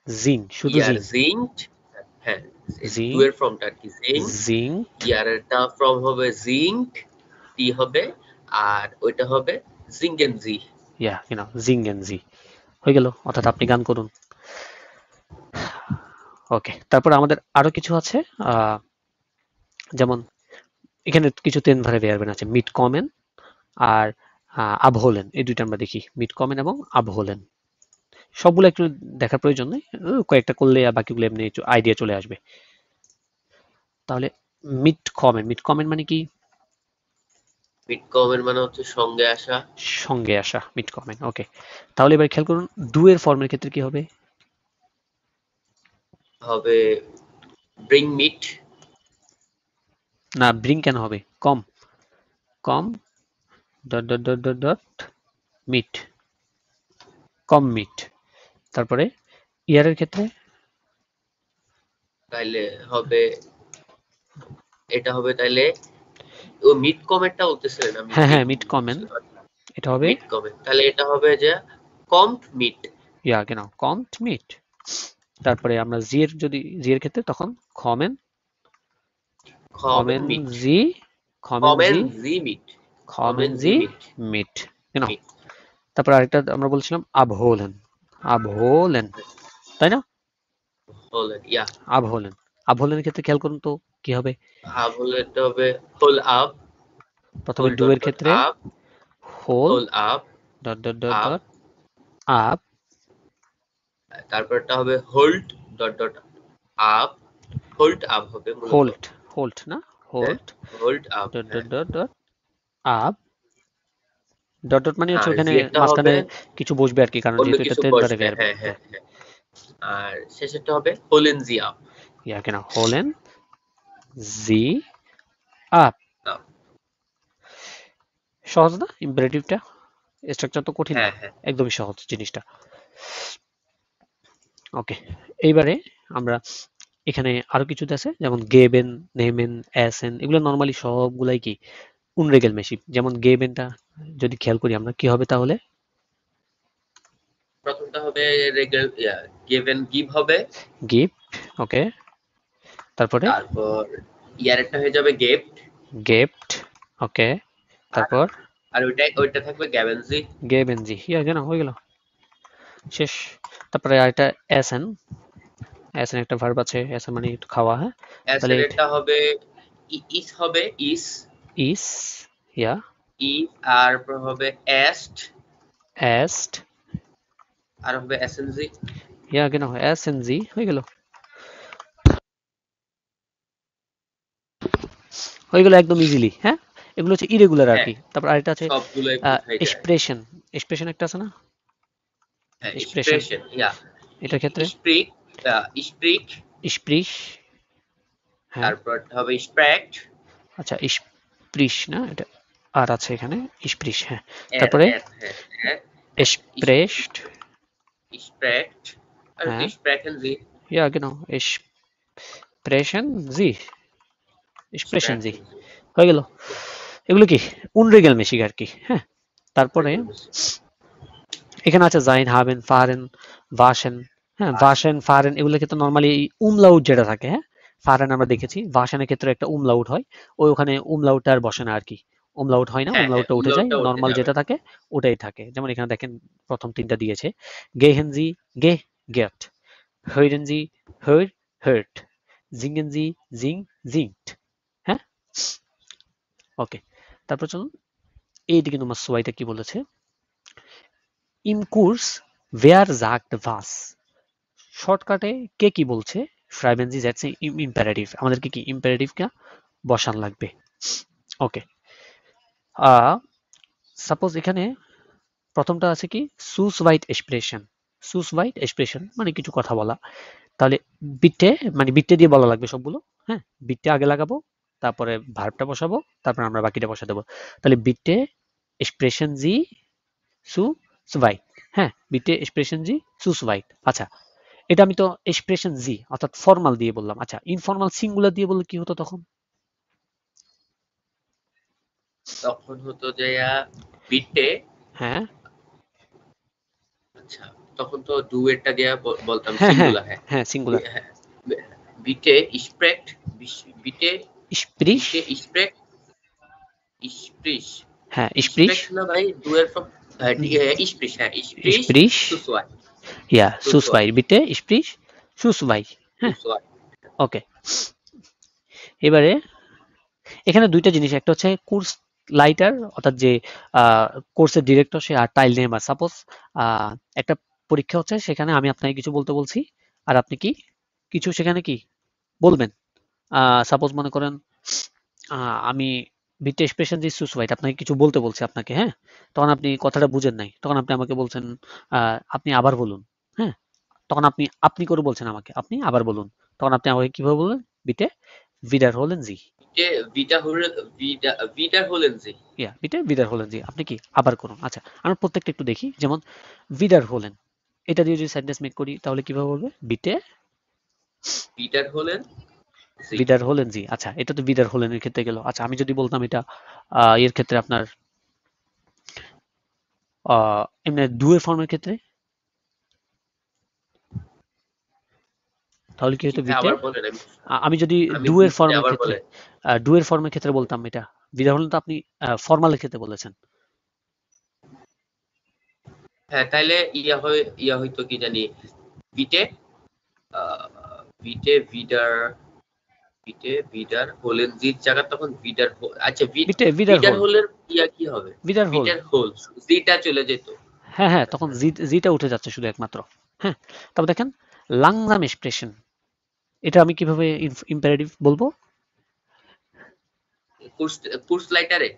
জিং, শুধু ইয়ার জিং, জিংড। হ্যাঁ, টু জিং, এর ফর্মটা আর কি জিং, জিং, ইয়ারেরটা ফর্ম হবে জিঙ্ক, টি হবে, আর ওইটা হবে জিঙ্গেনজি। ইয়া genau জিঙ্গেন জি। হয়ে গেল, অর্থাৎ আপনি গান করুন। ওকে, তারপর আমাদের আরো কিছু আছে, যেমন এখানে কিছু তেন ভ্যারিয়েবল আছে, মিড কমেন আর আবহোলেন, এই দুইটা আমরা দেখি, মিড কমেন এবং আবহোলেন। সবগুলো একটু দেখার প্রয়োজন নেই, কয়েকটা করলে আর বাকিগুলো এমনি আইডিয়া চলে আসবে। তাহলে মিড কমেন, মিড কমেন মানে কি? মিড কমের মানে হচ্ছে সঙ্গে আসা। সঙ্গে আসা, মিড কমেন। ওকে, তাহলে এবার খেয়াল করুন ডু এর ফর্মের ক্ষেত্রে কি হবে? হবে ব্রিং মিট। না, ব্রিং কেন হবে? কম, কম dot dot dot dot dot মিট, কম মিট। তারপরে ইয়ারের ক্ষেত্রে তাইলে হবে, এটা হবে তাইলে, ও মিড কমেরটা বলতেছিলেন, আমি হ্যাঁ ঠিক হ্যাঁ মিড কমেন, বুঝতে পারলাম। এটা হবে মিড কমের, তাহলে এটা হবে যে কমড মিট। ইয়া genau কমট মিট। তারপরে আমরা জি এর, যদি জি এর ক্ষেত্রে তখন খমেন, কমেন খমেন মিট, জি, খমেন কমেন জি, জি মিট, খমেন কমেন জি জি মিট। মিট genau। মিট, তারপর আরেকটা আমরা বলছিলাম আবহোলেন, আবহোলেন, তাই না? হলেন, ইয়া। আবহোলেন, আবহোলেনের ক্ষেত্রে খেয়াল করুন তো কি হবে? আপ হলে এটা হবে হোল আপ, প্রথমে হোল ডু ডট এর ডট ক্ষেত্রে আপ, হোল হোল আপ, ডট ডট ডট আপ, ডট আপ, তারপরটা হবে হোল্ড ডট ডট আপ, হোল্ড আপ হবে মূলত। হোল্ট, হোল্ট না, হ্যাঁ, হোল্ট হোল্ড আপ, ডট ডট হ্যাঁ। ডট ডট আপ, ডট ডট মানে হচ্ছে আর ওখানে জি একটা মাঝখানে হবে কিছু বসবে আর কি, কারণ অন্য যেহেতু এটা কিছু তেন বসবে, ভ্যারিয়েবল। হ্যাঁ হ্যাঁ হ্যাঁ, হ্যাঁ। আর শেষেরটা হবে হোলেন জি আপ। ইয়া genau হোলেন জি আপ। আপ। সহজ না ইম্পারেটিভটা? স্ট্রাকচার তো কঠিন না, হ্যাঁ হ্যাঁ। একদমই সহজ জিনিসটা। ওকে, এইবারে আমরা এখানে আরো কিছু আছে, যেমন গেবেন, নেমেন, এসেন, এগুলো নর্মালি সবগুলাই কি উনরেগেলমেশিভ। যেমন গেবেনটা যদি খেয়াল করি আমরা কি হবে তাহলে? প্রথমটা হবে রেগুলার, গিভেন গিভ হবে। গিফট, ওকে, তারপরে তারপর ইয়ারেরটা হয়ে যাবে গেফট। গেফট, ওকে, আর তারপর আর ওইটা থাকবে গ্যাবেনজি। গেবেনজি, ইয়া কেন হয়ে গেল, শেষ। তারপরে আরেকটা এসেন, এসেন একটা ভার্ব আছে, এসেন মানে একটু খাওয়া, হ্যাঁ, তাহলে এসেনেরটা হবে ইস হবে ইস, ইস, ইয়া, আর হবে এস্ট, এস্ট, আর হবে এসএনজি। ইয়া genau, essen Sie, হয়ে গেল, হয়ে গেল একদম ইজিলি, হ্যাঁ। এগুলো হচ্ছে ইরেগুলার আর হ্যাঁ, কি। তারপর আরেকটা আছে সবগুলোই বোঝাই যায়। এক্সপ্রেশন, এক্সপ্রেশন একটা আছে না, হ্যাঁ, এক্সপ্রেশন, এক্সপ্রেশন, ইয়া, এটার ক্ষেত্রে স্প্রিক, স্প্রিক, স্প্রিশ, হ্যাঁ, তারপর হবে স্প্র্যাক্ট, আচ্ছা স্প্রিশ না, এটা আর আছে এখানে, স্প্রিশ, হ্যাঁ, এর তারপরে এর হ্যাঁ, হ্যাঁ, এক্সপ্রেসড, স্প্র্যাক্ট, আর হ্যাঁ, স্প্র্যাকেন জি, ja genau, Expression Sie, Expression Sie, স্প্র্যাকেন জি, হয়ে গেল। এগুলো কি unregelmäßig আর কি, হ্যাঁ। তারপরে এখানে আছে জাইন, হাবেন, ফারেন, ভাসেন, হ্যাঁ, ভাসেন, ফারেন, এগুলোর ক্ষেত্রে নর্মালি উমলাউট যেটা থাকে, হ্যাঁ, ফারেন আমরা দেখেছি, ভাসেনের ক্ষেত্রে একটা উমলাউট হয়, ওখানে উমলাউটটা আর বসে না আর কি, উমলাউট হয় না, হ্যাঁ, হ্যাঁ, উমলাউটটা উঠে যায়, উল্লাউটটা উঠে নর্মাল যাবে। যেটা থাকে ওটাই থাকে। যেমন এখানে দেখেন প্রথম তিনটা দিয়েছে, গেহেনজি, গে, গেট, হইরেনজি, হইর, হর্ট, জিঙ্গেনজি, জিং, জিঙ্কড, হ্যাঁ, ওকে। তারপর চলুন এইদিকে নম্বর সোয়াইটা কি বলেছে, ইম কোর্স wer sagt was, শর্টকাটে কে কি বলছে, schreiben Sie Sätze im Imperativ, আমাদেরকে কি ইম্পারেটিভটা বসান লাগবে, ওকে। সাপোজ এখানে প্রথমটা আছে কি সুস ওয়াইট এক্সপ্রেশন, সুস ওয়াইট এক্সপ্রেশন মানে কিছু কথা বলা, তাহলে বিটে মানে বিটে দিয়ে বলা লাগবে সবগুলো, হ্যাঁ, বিটে আগে লাগাবো, তারপরে ভার্বটা বসাবো, তারপর আমরা বাকিটা বসা দেবো, তাহলে বিটে এক্সপ্রেশন জি সু ওয়াইট, হ্যাঁ, বিটে এক্সপ্রেশন জি সুস ওয়াইট, আচ্ছা, এটা আমি তো এক্সপ্রেশন জি অর্থাৎ ফর্মাল দিয়ে বললাম, আচ্ছা ইনফর্মাল সিঙ্গুলার দিয়ে বললে কি হতো তখন, তখন হতো যে বিটে, হ্যাঁ, আচ্ছা, তখন তো ডুয়েটটা দিয়ে বলতাম হ্যাঁ, হ্যাঁ, সিঙ্গুলার, হ্যাঁ, হ্যাঁ, সিঙ্গুলার, হ্যাঁ, বিটে স্প্রেক্ট, বিটে, স্প্রিশ, বিটে স্প্রেক্ট, স্প্রিশ, হ্যাঁ, স্প্রিশ, স্প্রেক্ট না ভাই, ডুয়ের ফ্রম স্প্রিশ, হ্যাঁ, স্প্রিশ, স্প্রিশ, সুসওয়াই, ইয়া সুসওয়াই, সুসওয়াই, বিটে স্প্রিশ সুসওয়াই, হ্যাঁ, সুসওয়াই, ওকে। এবারে এখানে দুইটা জিনিস, একটা হচ্ছে কোর্স লাইটার অর্থাৎ যে কোর্সের ডিরেক্টর সে, আর টাইল নেমার, সাপোজ একটা পরীক্ষা হচ্ছে, সেখানে আমি আপনাকে কিছু বলতে বলছি, আর আপনি কি কিছু সেখানে কি বলবেন, সাপোজ মনে করেন আমি বিটে এক্সপ্রেশন যে সুসওয়াইট আপনাকে কিছু বলতে বলছে আপনাকে, হ্যাঁ, তখন আপনি কথাটা বুঝেন নাই, তখন আপনি আমাকে বলছেন আপনি আবার বলুন, হ্যাঁ, তখন আপনি আপনি করে বলছেন আমাকে, আপনি আবার বলুন, তখন আপনি আমাকে কিভাবে বলবেন, বিটে ভিডার হলেন জি, বিটে ভিটা হলেন, ভিটার হলেন জি, ইয়া বিটে ভিডার হলেন জি, আপনি কি আবার করুন। আচ্ছা আমরা প্রত্যেকটা একটু দেখি, যেমন ভিডার হলেন, এটা দিয়ে যদি সেন্টেন্স মেক করি তাহলে কিভাবে বলবে, বিটে ভিটার হলেন জি, ভিডার হলেন জি, আচ্ছা এটা তো ভিডার হলেনের ক্ষেত্রে গেল। আচ্ছা আমি যদি বলতাম এটা এর ক্ষেত্রে আপনার এমনি ডুয়ের ফর্মের ক্ষেত্রে, তাহলে কি জি হতো, ভাই, বিটে আবার বলেন, আমি যদি আমি ডুয়ের বুঝছি, ফর্মের আবার ক্ষেত্রে বলেন। ডুয়ের ফর্মের ক্ষেত্রে বলতাম এটা ভিডার হলেন, তো আপনি ফর্মালের ক্ষেত্রে বলেছেন, হ্যাঁ, তাইলে ইয়া হইতো কি জানি, বিটে, আহ, বিটে ভিডার, বিটে ভিডার হলেন জির জায়গা তখন ভিডার আচ্ছা, বিটে ভিডার ভিডার হোল, হোলের ইয়া কি হবে, ভিডার হোল, ভিটার হোল, জিটা চলে যেত। হ্যাঁ, হ্যাঁ, তখন আচ্ছা, জিটা উঠে যাচ্ছে শুধু একমাত্র, হ্যাঁ। তারপর দেখেন লাংজাম এক্সপ্রেশন, এটা আমি কিভাবে ইম্পারেটিভ বলবো, কুর্স, কুর্স লাইটারে,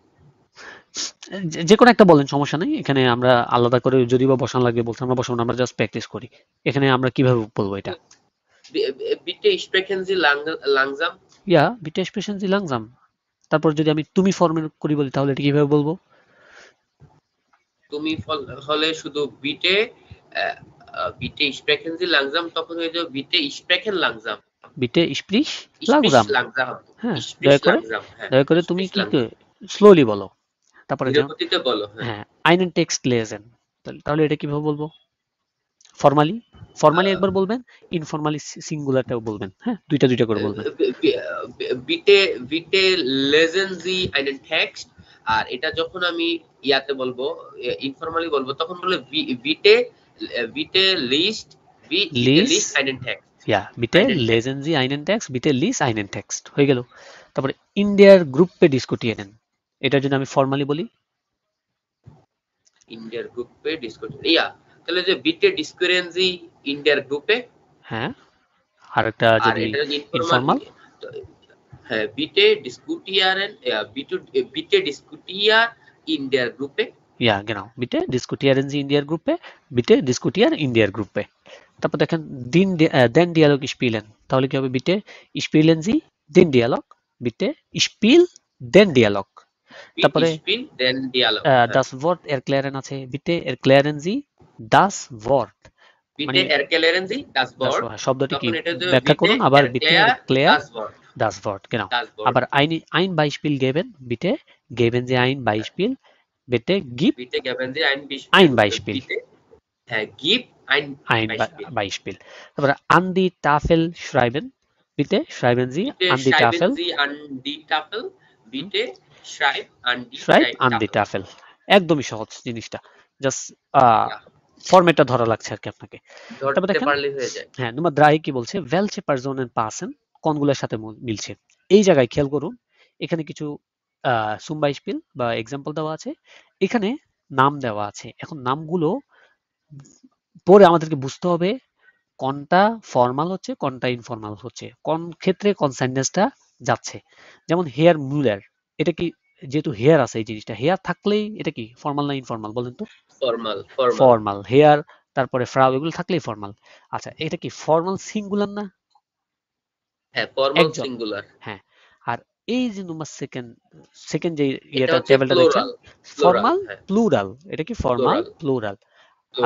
যে কোনো একটা বলেন, সমস্যা নেই, এখানে আমরা আলাদা করে যদি বা বসান লাগবে বলতে আমরা বসাবো না, আমরা জাস্ট প্র্যাকটিস করি, এখানে আমরা কিভাবে বলবো এটা, বিটে স্প্রেকেন জি লাংজাম, ইয়া বিটে এক্সপ্রেশন জি লাংজাম, তারপর যদি আমি তুমি ফর্মের করি বলি তাহলে এটা কিভাবে বলবো, তুমি হলে শুধু বিটে, বিটে স্প্রেকেন জি লাংজাম, তখন হয়ে যাবে বিটে স্প্রেকেন লাংজাম, বিটে স্প্রিশ স্প্রিশ লাংজাম, লাংজাম, হ্যাঁ, স্প্রিশ লাংজাম, হ্যাঁ, দয়া করে তুমি স্প্রিশ কি লাংজাম, স্লোলি বলো, তারপরে ধীরে যেমন গতিতে বলো, হ্যাঁ, হ্যাঁ আইনেন টেক্সট লেজেন, তাহলে এটা কিভাবে বলবো, ফর্মালি, ফর্মালি একবার বলবেন, ইনফর্মালি সিঙ্গুলারটাও বলবেন, হ্যাঁ, দুইটা দুইটা করে বলবেন, বিটে, বিটে লেজেন জি আইনেন টেক্সট, আর এটা যখন আমি ইয়াতে বলবো, ইনফরমালি বলবো, তখন বলে বিটে, বিটে লিস্ট, বিটে লিস, লিস্ট আইনেন টেক্সট, ইয়া বিটে einen Text. lesen Sie einen Text, bitte lies einen Text হয়ে গেল। তারপরে ইন্ডিয়ার গ্রুপে ডিসকutieren, এটার জন্য আমি ফর্মালি বলি ইন্ডিয়ার গ্রুপে ডিসকশন তাহলে যে বিটে ডিসকোরেন্সি ইন্ডিয়ার গ্রুপে। হ্যাঁ, আর একটা আর যদি এটা যদি ইনফরমাল, ইনফর্মাল, হ্যাঁ বিটে ডিসকutieren, বিটে ডিসকutier ইন্ডিয়ার গ্রুপে। ja genau, bitte diskutieren Sie in der Gruppe, bitte diskutieren in der Gruppe। তারপর দেখেন den Dialog spielen, তাহলে কি হবে bitte spielen Sie den Dialog, bitte spiel den Dialog। তারপরে স্পিল দেন ডিয়ালগ, das Wort erklären আছে, bitte erklären Sie das Wort, বিটে মানে এরকেলেরেন্সি ডাস বর্ড, শব্দটি কি তখন এটা যে ব্যাখ্যা বিটে করুন, আবার bitte এরক্লেয়ার erklären ডাস বর্ড, das Wort, genau। ডাস বর্ড, আবার ein Beispiel geben, bitte geben Sie ein Beispiel, bitte gib বিটে গেবেন যে ein Beispiel, বিটে, হ্যাঁ গিভ আইন ein বাইসপিল, Beispiel। তারপরে an die Tafel schreiben, bitte schreiben Sie বিটে an die schreiben Tafel, Sie an die Tafel, বিটে schreib an die schreib an die Tafel। Tafel। একদমই সহজ জিনিসটা, জাস্ট Ja, ফরম্যাটটা ধরা লাগছে আর কি আপনাকে। তারপর ধরতে দেখেন, পারলে হয়ে যায়। হ্যাঁ Nummer 3 কি বলছে, welche Personen passen, কোনগুলোর সাথে মিলছে। এই জায়গায় খেয়াল করুন, এখানে কিছু zum Beispiel বা এক্সাম্পল দেওয়া আছে, এখানে নাম দেওয়া আছে। এখন নামগুলো পরে আমাদেরকে বুঝতে হবে কোনটা ফর্মাল হচ্ছে কোনটা ইনফর্মাল হচ্ছে, কোন ক্ষেত্রে কোন সেন্টেন্সটা যাচ্ছে। যেমন হেয়ার মুলার, এটা কি, যেহেতু হেয়ার আছে এই জিনিসটা, হেয়ার থাকলেই এটা কি ফর্মাল না ইনফর্মাল বলেন তো? ফর্মাল, ফর্মাল, ফর্মাল, হেয়ার তারপরে ফ্রাউ এগুলো থাকলেই ফর্মাল। আচ্ছা এটা কি ফর্মাল সিঙ্গুলার না? হ্যাঁ ফর্মাল একজন, সিঙ্গুলার। হ্যাঁ। আর এই যে নম্বর সেকেন্ড সেকেন্ড যে এটা ইয়েটা হচ্ছে টেবিলটা দেখছেন, প্লুরাল, প্লুরাল, ফর্মাল হ্যাঁ প্লুরাল, এটা কি ফর্মাল প্লুরাল, প্লুরাল।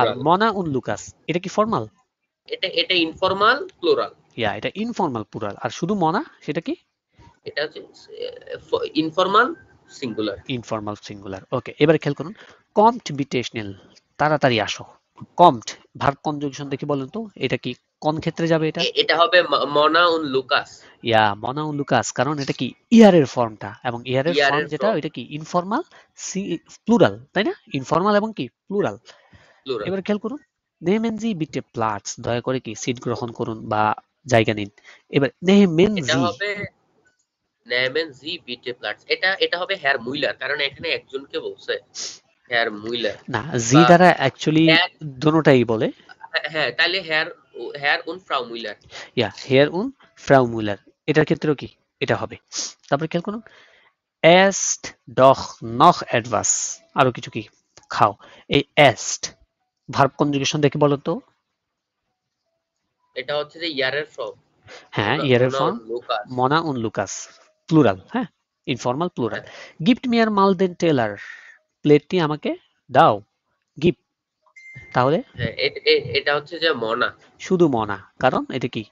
আর প্লুরাল। মনা উন লুকাস, এটা কি ফর্মাল? এটা ইনফর্মাল প্লুরাল, ইয়া এটা ইনফর্মাল প্লুরাল। আর শুধু মনা সেটা কি এটা হচ্ছে informal singular. Informal singular. Okay, এবারে খেয়াল করুন, কমট বিটে স্নেল, তাড়াতাড়ি আসো। কমট ভার্ব কনজুগেশন দেখি বলেন তো, এটা কি কোন ক্ষেত্রে যাবে এটা? এটা হবে মনা উন লুকাস, ইয়া মনা উন লুকাস, কারণ এটা কি ইয়ারের ফর্মটা, এবং ইয়ারের ফর্ম ইয়ারের যেটা ফ্রম, ওইটা কি ইনফর্মাল প্লুরাল, তাই না? ইনফর্মাল এবং কি প্লুরাল। প্লুরাল। এবার খেয়াল করুন, নেমেনজি বিটে প্লাটস, দয়া করে কি সিট গ্রহণ করুন বা জায়গা নিন। এবার এটা নেমেনজি, হবে নেমেন জি বিটে প্লাটস, এটা হবে হেয়ার মুইলার, কারণ এখানে একজনকে বলছে হেয়ার মুইলার। না জি বা দ্বারা অ্যাকচুয়ালি হ্যাঁ, দোনোটাই বলে। হ্যাঁ তাহলে হেয়ার, হেয়ার উন ফ্রাউ মুইলার। ইয়া হেয়ার উন ফ্রাউ মুলার, এটার ক্ষেত্রেও কি এটা হবে। তারপরে খেয়াল করুন, এস্ট ডখ নখ অ্যাডভাস, আরো কিছু কি খাও। এই এস্ট ভার্ব কনজুগেশন দেখে বলো তো। এটা হচ্ছে যে ইয়ারের ফ্রম, হ্যাঁ মোনা ইয়ারের মোনা উন ফর্ম লুকাস। মনা উন লুকাস, প্লুরাল, হ্যাঁ ইনফর্মাল প্লুরাল। হ্যাঁ, গিফট মি আর মাল দেন টেলার, প্লেটটি আমাকে দাও, গিফট। তাহলে হ্যাঁ এটা হচ্ছে যে মনা। শুধু মনা, কারণ এটা কি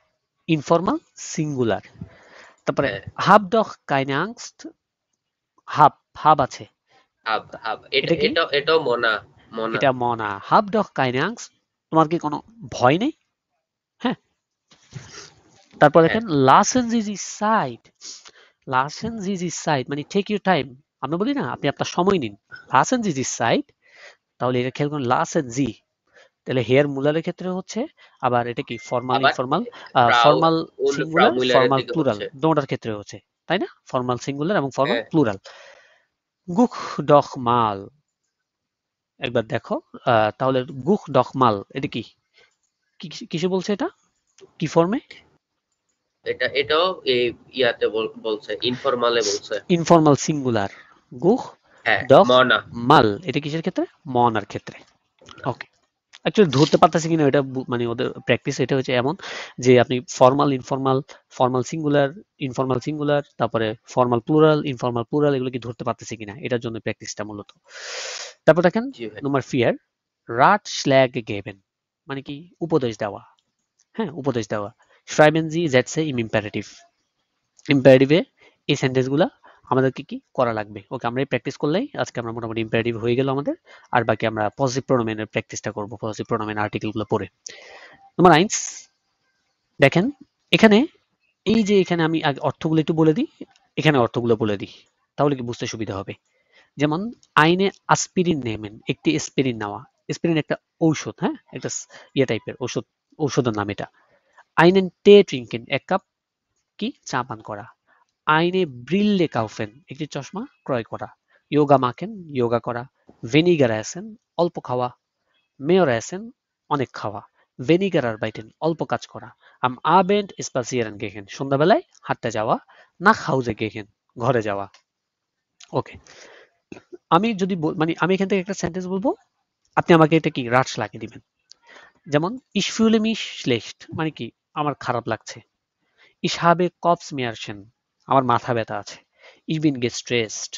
ইনফর্মাল সিঙ্গুলার। তারপরে হ্যাঁ হাব ডখ কাইনে আংস্ট, হাব হাব আছে, হাব, হাব এটা এটা কি, এটা এটাও মনা, মনা। এটা মনা। হাব ডখ কাইনে আংস্ট, তোমার কি কোনো ভয় নেই? হ্যাঁ। তারপর হ্যাঁ দেখেন লাসেন জিজি সাইড, লাসেন জিজি সাইড মানে টেক ইউর টাইম, আমরা বলি না আপনি আপনার সময় নিন, লাসেন জিজি সাইড। তাহলে এটা খেয়াল করুন লাসেন জি, তাহলে হেয়ার মুলারের ক্ষেত্রে হচ্ছে, আবার এটা কি ফর্মাল আবার ইনফর্মাল, ফ্রাউ ফর্মাল উন ফ্রাউ সিঙ্গুলার মুইলারের ফর্মাল দিকে প্লুরাল হচ্ছে। দুটোটার ক্ষেত্রে হচ্ছে, তাই না? ফর্মাল সিঙ্গুলার এবং ফর্মাল হ্যাঁ প্লুরাল। গুখ ডখ মাল, একবার দেখো, তাহলে গুখ ডখ মাল এটা কি, কিসে বলছে এটা, কি ফর্মে? এটাও এই ইয়াতে বলছে, ইনফরমালে বলছে। ইনফর্মাল সিঙ্গুলার, গুখ হ্যাঁ ডখ মনা। মাল, এটা কিসের ক্ষেত্রে? মনার ক্ষেত্রে। ওকে, অ্যাকচুয়ালি ধরতে পারতেছি কিনা এটা মানে ওদের প্র্যাকটিস এটা হচ্ছে এমন যে আপনি formal informal, formal singular informal singular, তারপরে ফর্মাল প্লুরাল ইনফর্মাল প্লুরাল, এগুলো কি ধরতে পারতেছি কিনা, এটার জন্য প্র্যাকটিসটা মূলত। তারপর দেখেন জি ভাই। নম্বর ফিয়ার, রাট শ্ল্যাগ গেবেন, মানে কি উপদেশ দেওয়া, হ্যাঁ উপদেশ দেওয়া। schreiben Sie Sätze im Imperativ, ইম্পারেটিভে এই সেন্টেন্স গুলা আমাদেরকে কি করা লাগবে। ওকে, আমরা এই প্র্যাকটিস করলেই আজকে আমরা মোটামুটি ইম্পারেটিভ হয়ে গেল আমাদের। আর বাকি আমরা পজিটিভ প্রোনোমেনের প্র্যাকটিসটা করব, পজিটিভ প্রোনোমেন আর্টিকেল গুলো পড়ে। নম্বর 1 দেখেন, এখানে এই যে এখানে আমি আগে অর্থগুলো একটু বলে দিই, এখানে অর্থগুলো বলে দিই, তাহলে কি বুঝতে সুবিধা হবে। যেমন আইনে আসপিরিন নেমেন, একটি এসপিরিন নেওয়া, এসপিরিন একটা ঔষধ, হ্যাঁ একটা ইয়ে টাইপের ঔষধ, ঔষধের নাম এটা। einen Tee trinken, এক কাপ কি চা পান করা। eine Brille kaufen, একটি চশমা ক্রয় করা। yoga machen, yoga করা। weniger essen, অল্প খাওয়া। mehr essen, অনেক খাওয়া। weniger arbeiten, অল্প কাজ করা। am Abend spazieren gehen, সন্ধ্যাবেলায় হাঁটতে যাওয়া। nach Hause gehen, ঘরে যাওয়া। ওকে, আমি যদি মানে আমি এখান থেকে একটা সেন্টেন্স বলবো, আপনি আমাকে এটা কি রাটস লাগিয়ে দিবেন। যেমন ich fühle mich schlecht, মানে কি আমার খারাপ লাগছে। ich habe Kopfschmerzen, আমার মাথা ব্যথা আছে। ich bin gestresst,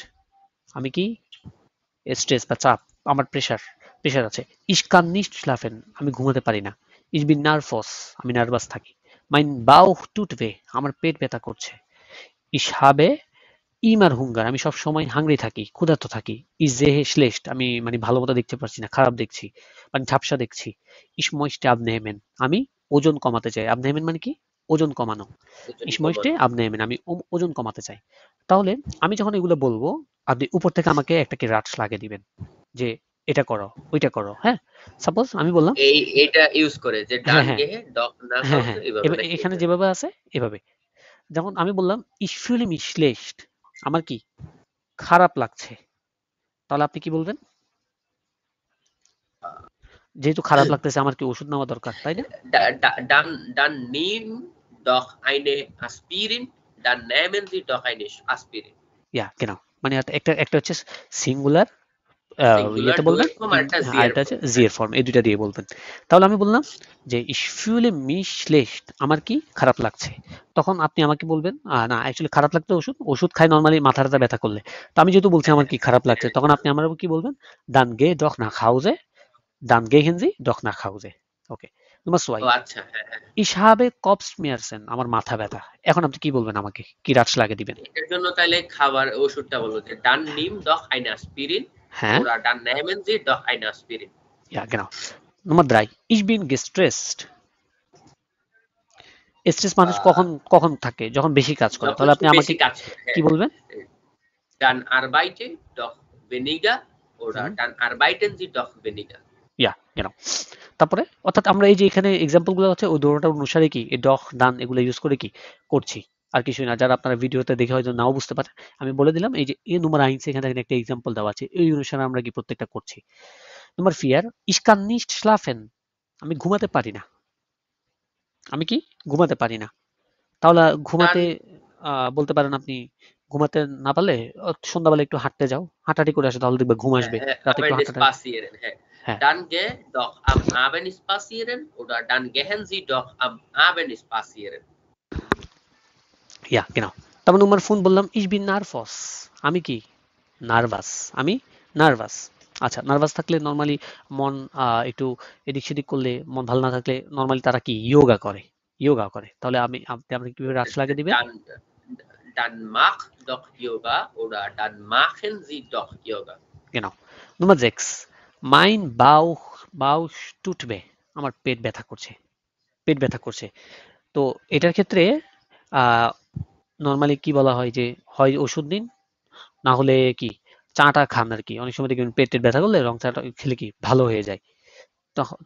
আমি কি স্ট্রেস বা চাপ, আমার প্রেশার আছে। ich kann nicht schlafen, আমি ঘুমাতে পারি না। ich bin nervös, আমি নার্ভাস থাকি। mein Bauch tut weh, আমার পেট ব্যথা করছে। ich habe immer Hunger, আমি সব সময় হাংরি থাকি, ক্ষুধার্ত থাকি। ich sehe schlecht, আমি মানে ভালো মতো দেখতে পারছি না, খারাপ দেখছি, মানে ঝাপসা দেখছি। ich möchte abnehmen, আমি ওজন কমাতে চাই। abnehmen মানে কি ওজন কমানো। ওজন ich möchte কমানো। abnehmen, আমি ওজন কমাতে চাই। তাহলে আমি যখন এগুলো বলবো, আপনি উপর থেকে আমাকে একটা কি রাটস লাগিয়ে দিবেন যে এটা করো, ওইটা করো। হ্যাঁ, সাপোজ আমি বললাম, এটা ইউজ করে যে হ্যাঁ ডান হ্যাঁ গেহে ডক না হ্যাঁ খাওয়া হ্যাঁ এইভাবে নাকি এখানে এটা? যেভাবে আছে এভাবে। যেমন আমি বললাম ich fühle mich schlecht, আমার কি খারাপ লাগছে। তাহলে আপনি কি বলবেন? যেহেতু খারাপ লাগতেছে আমার কি ওষুধ নেওয়া দরকার, তাই না? Dann nimm doch eine Aspirin, dann nehmen Sie doch eine Aspirin. ইয়া কেন, মানে একটা একটা হচ্ছে সিঙ্গুলার সিঙ্গুলার ইয়েতে বলবেন, ডুয়েল ফর্ম আর একটা জি এর আরেকটা হচ্ছে ফর্ম। জি হ্যাঁ, এর ফর্ম, এই দুইটা দিয়ে বলবেন। তাহলে আমি বললাম যে ich fühle mich schlecht, আমার কি খারাপ লাগছে। তখন আপনি আমাকে বলবেন না অ্যাকচুয়ালি খারাপ লাগতে ওষুধ খাই নরমালি মাথাটা ব্যথা করলে। তো আমি যেহেতু বলছি আমার কি খারাপ লাগছে, তখন আপনি আমার কি বলবেন? dann geh doch nach Hause, dann gehen Sie doch nach Hause। ওকে, Nummer 2, ও আচ্ছা, হ্যাঁ হ্যাঁ। ich habe Kopfschmerzen, আমার মাথা ব্যথা। এখন আপনি কি বলবেন আমাকে? কি রাটস লাগিয়ে দিবেন? এটার জন্য তাহলে খাবার ওষুধটা বলবো যে dann nimm doch eine Aspirin হ্যাঁ, oder dann nehmen Sie doch eine Aspirin. ja genau। Nummer 3, ich bin gestresst। Stress মানুষ আহ, কখন কখন থাকে? যখন বেশি কাজ করে। যখন তাহলে সে আপনি আমাকে বেশি কাজ করে, কি হ্যাঁ। বলবেন? Dann arbeite doch weniger oder হুম, dann arbeiten Sie doch weniger. ইয়া genau। তারপরে অর্থাৎ আমরা এই যে এখানে এক্সাম্পল গুলো হচ্ছে ওই ধরনটা অনুসারে কি এই ডখ ডান এগুলো ইউজ করে কি করছি, আর কিছুই না। যারা আপনারা ভিডিওতে দেখে হয়তো নাও বুঝতে পারেন, আমি বলে দিলাম এই যে এ নম্বর আইনস এখানে দেখেন একটা এক্সাম্পল দেওয়া আছে, এই অনুসারে আমরা কি প্রত্যেকটা করছি। নম্বর 4, ich kann nicht schlafen, আমি ঘুমাতে পারি না। আমি কি ঘুমাতে পারি না। তাহলে Dann ঘুমাতে বলতে পারেন আপনি ঘুমাতে না পারলে সন্ধ্যাবেলা একটু হাঁটতে যাও, হাঁটাহাঁটি করে আসো, তাহলে দেখবে ঘুম আসবে। রাতে একটু Abend হাঁটাটা, spazieren. হ্যাঁ Dann geh doch am Abend spazieren oder dann gehen Sie doch am Abend spazieren. Yeah genau। তারপর নম্বর ফোন বললাম ich bin nervös, আমি কি নার্ভাস, আমি নার্ভাস। আচ্ছা, নার্ভাস থাকলে নর্মালি মন একটু এদিক সেদিক করলে, মন ভালো না থাকলে নর্মালি তারা কি ইয়োগা করে। তাহলে আপনি আমাকে কিভাবে রাশ লাগিয়ে দিবেন? Dann mach doch Yoga oder dann machen Sie doch Yoga. genau। নম্বর 6, mein Bauch tut weh, আমার পেট ব্যথা করছে। তো এটার ক্ষেত্রে নর্মালি কি বলা হয় যে হয় ওষুধ নিন, না হলে কি চাটা খান আর কি। অনেক সময় দেখবেন পেটের ব্যথা করলে রং চাটা খেলে কি ভালো হয়ে যায়।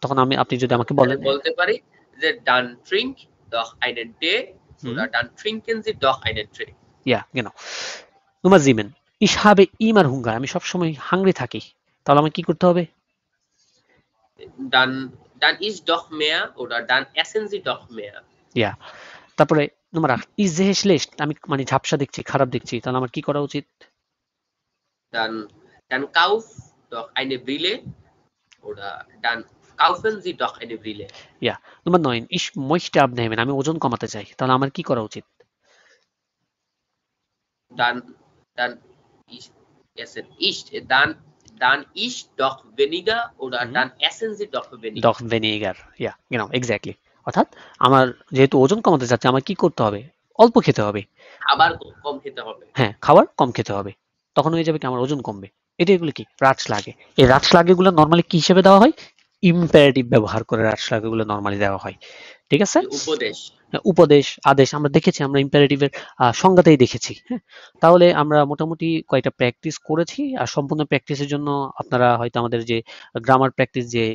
তখন আপনি যদি আমাকে তাহলে বলেন, বলতে পারি যে dann trink doch einen Tee হুম, oder dann trinken Sie doch einen Tee. ইয়া genau। Nummer 7, ich habe immer Hunger, আমি সবসময় হাংরি থাকি। তাহলে আমাকে কি করতে হবে? Dann isst doch mehr oder dann essen Sie doch mehr. ইয়া। তারপরে নম্বর 8, ich sehe schlecht, আমি মানে ঝাপসা দেখছি, খারাপ দেখছি। তাহলে আমার কি করা উচিত? Dann kauf doch eine Brille oder dann kaufen Sie doch eine Brille. ইয়া। নম্বর 9, ich möchte abnehmen, আমি ওজন কমাতে চাই। তাহলে আমার কি করা উচিত? Dann ich essen isst dann isst doch weniger oder হুম, dann essen Sie doch weniger. doch weniger, ইয়া genau এক্স্যাক্টলি। অর্থাৎ আমার যেহেতু ওজন কমাতে চাচ্ছি, আমার কি করতে হবে? অল্প খেতে হবে। আবার কম খেতে হবে। হ্যাঁ, খাবার কম খেতে হবে। তখন হয়ে যাবে কি আমার ওজন কমবে। এগুলো কি রাটস লাগে। এই রাটস লাগেগুলো নরমালি কি হিসেবে দেওয়া হয়? ইম্পারেটিভ ব্যবহার করে রাটস লাগেগুলো নরমালি দেওয়া হয়। ঠিক আছে? যে উপদেশ। উপদেশ, আদেশ আমরা দেখেছি, আমরা ইম্পারেটিভের সংজ্ঞাতেই দেখেছি। হ্যাঁ, তাহলে আমরা মোটামুটি কয়েকটা প্র্যাকটিস করেছি। আর সম্পূর্ণ প্র্যাকটিসের জন্য আপনারা হয়তো আমাদের যে গ্রামার প্র্যাকটিস যে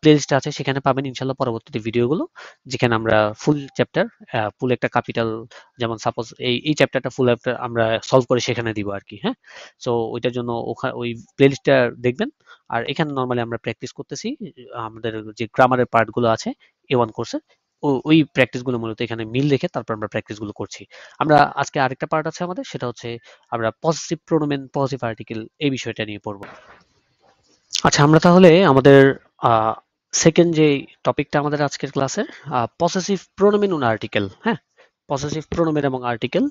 প্লেলিস্ট আছে, সেখানে পাবেন ইনশাল্লাহ পরবর্তীতে ভিডিওগুলো, যেখানে আমরা ফুল চ্যাপ্টার, ফুল একটা ক্যাপিটাল, যেমন সাপোজ এই চ্যাপ্টারটা ফুল একটা আমরা সলভ করে সেখানে দিব আর কি। হ্যাঁ, সো ওইটার জন্য ওই প্লেলিস্টটা দেখবেন। আর এখানে নর্মালি আমরা প্র্যাকটিস করতেছি আমাদের যে গ্রামারের পার্টগুলো আছে A1 কোর্সে, ওই প্র্যাকটিসগুলো মূলত এখানে মিল রেখে তারপর আমরা প্র্যাকটিসগুলো করছি। আমরা আজকে আরেকটা পার্ট আছে আমাদের, সেটা হচ্ছে আমরা পজিটিভ প্রোনোমেন, পজিটিভ আর্টিকেল এই বিষয়টা নিয়ে পড়বো। আচ্ছা, আমরা তাহলে আমাদের সেকেন্ড যে টপিকটা আমাদের আজকের ক্লাসের, পসেসিভ প্রোনোমেন ও আর্টিকেল। হ্যাঁ, পসেসিভ প্রোনোমেন এবং আর্টিকেল,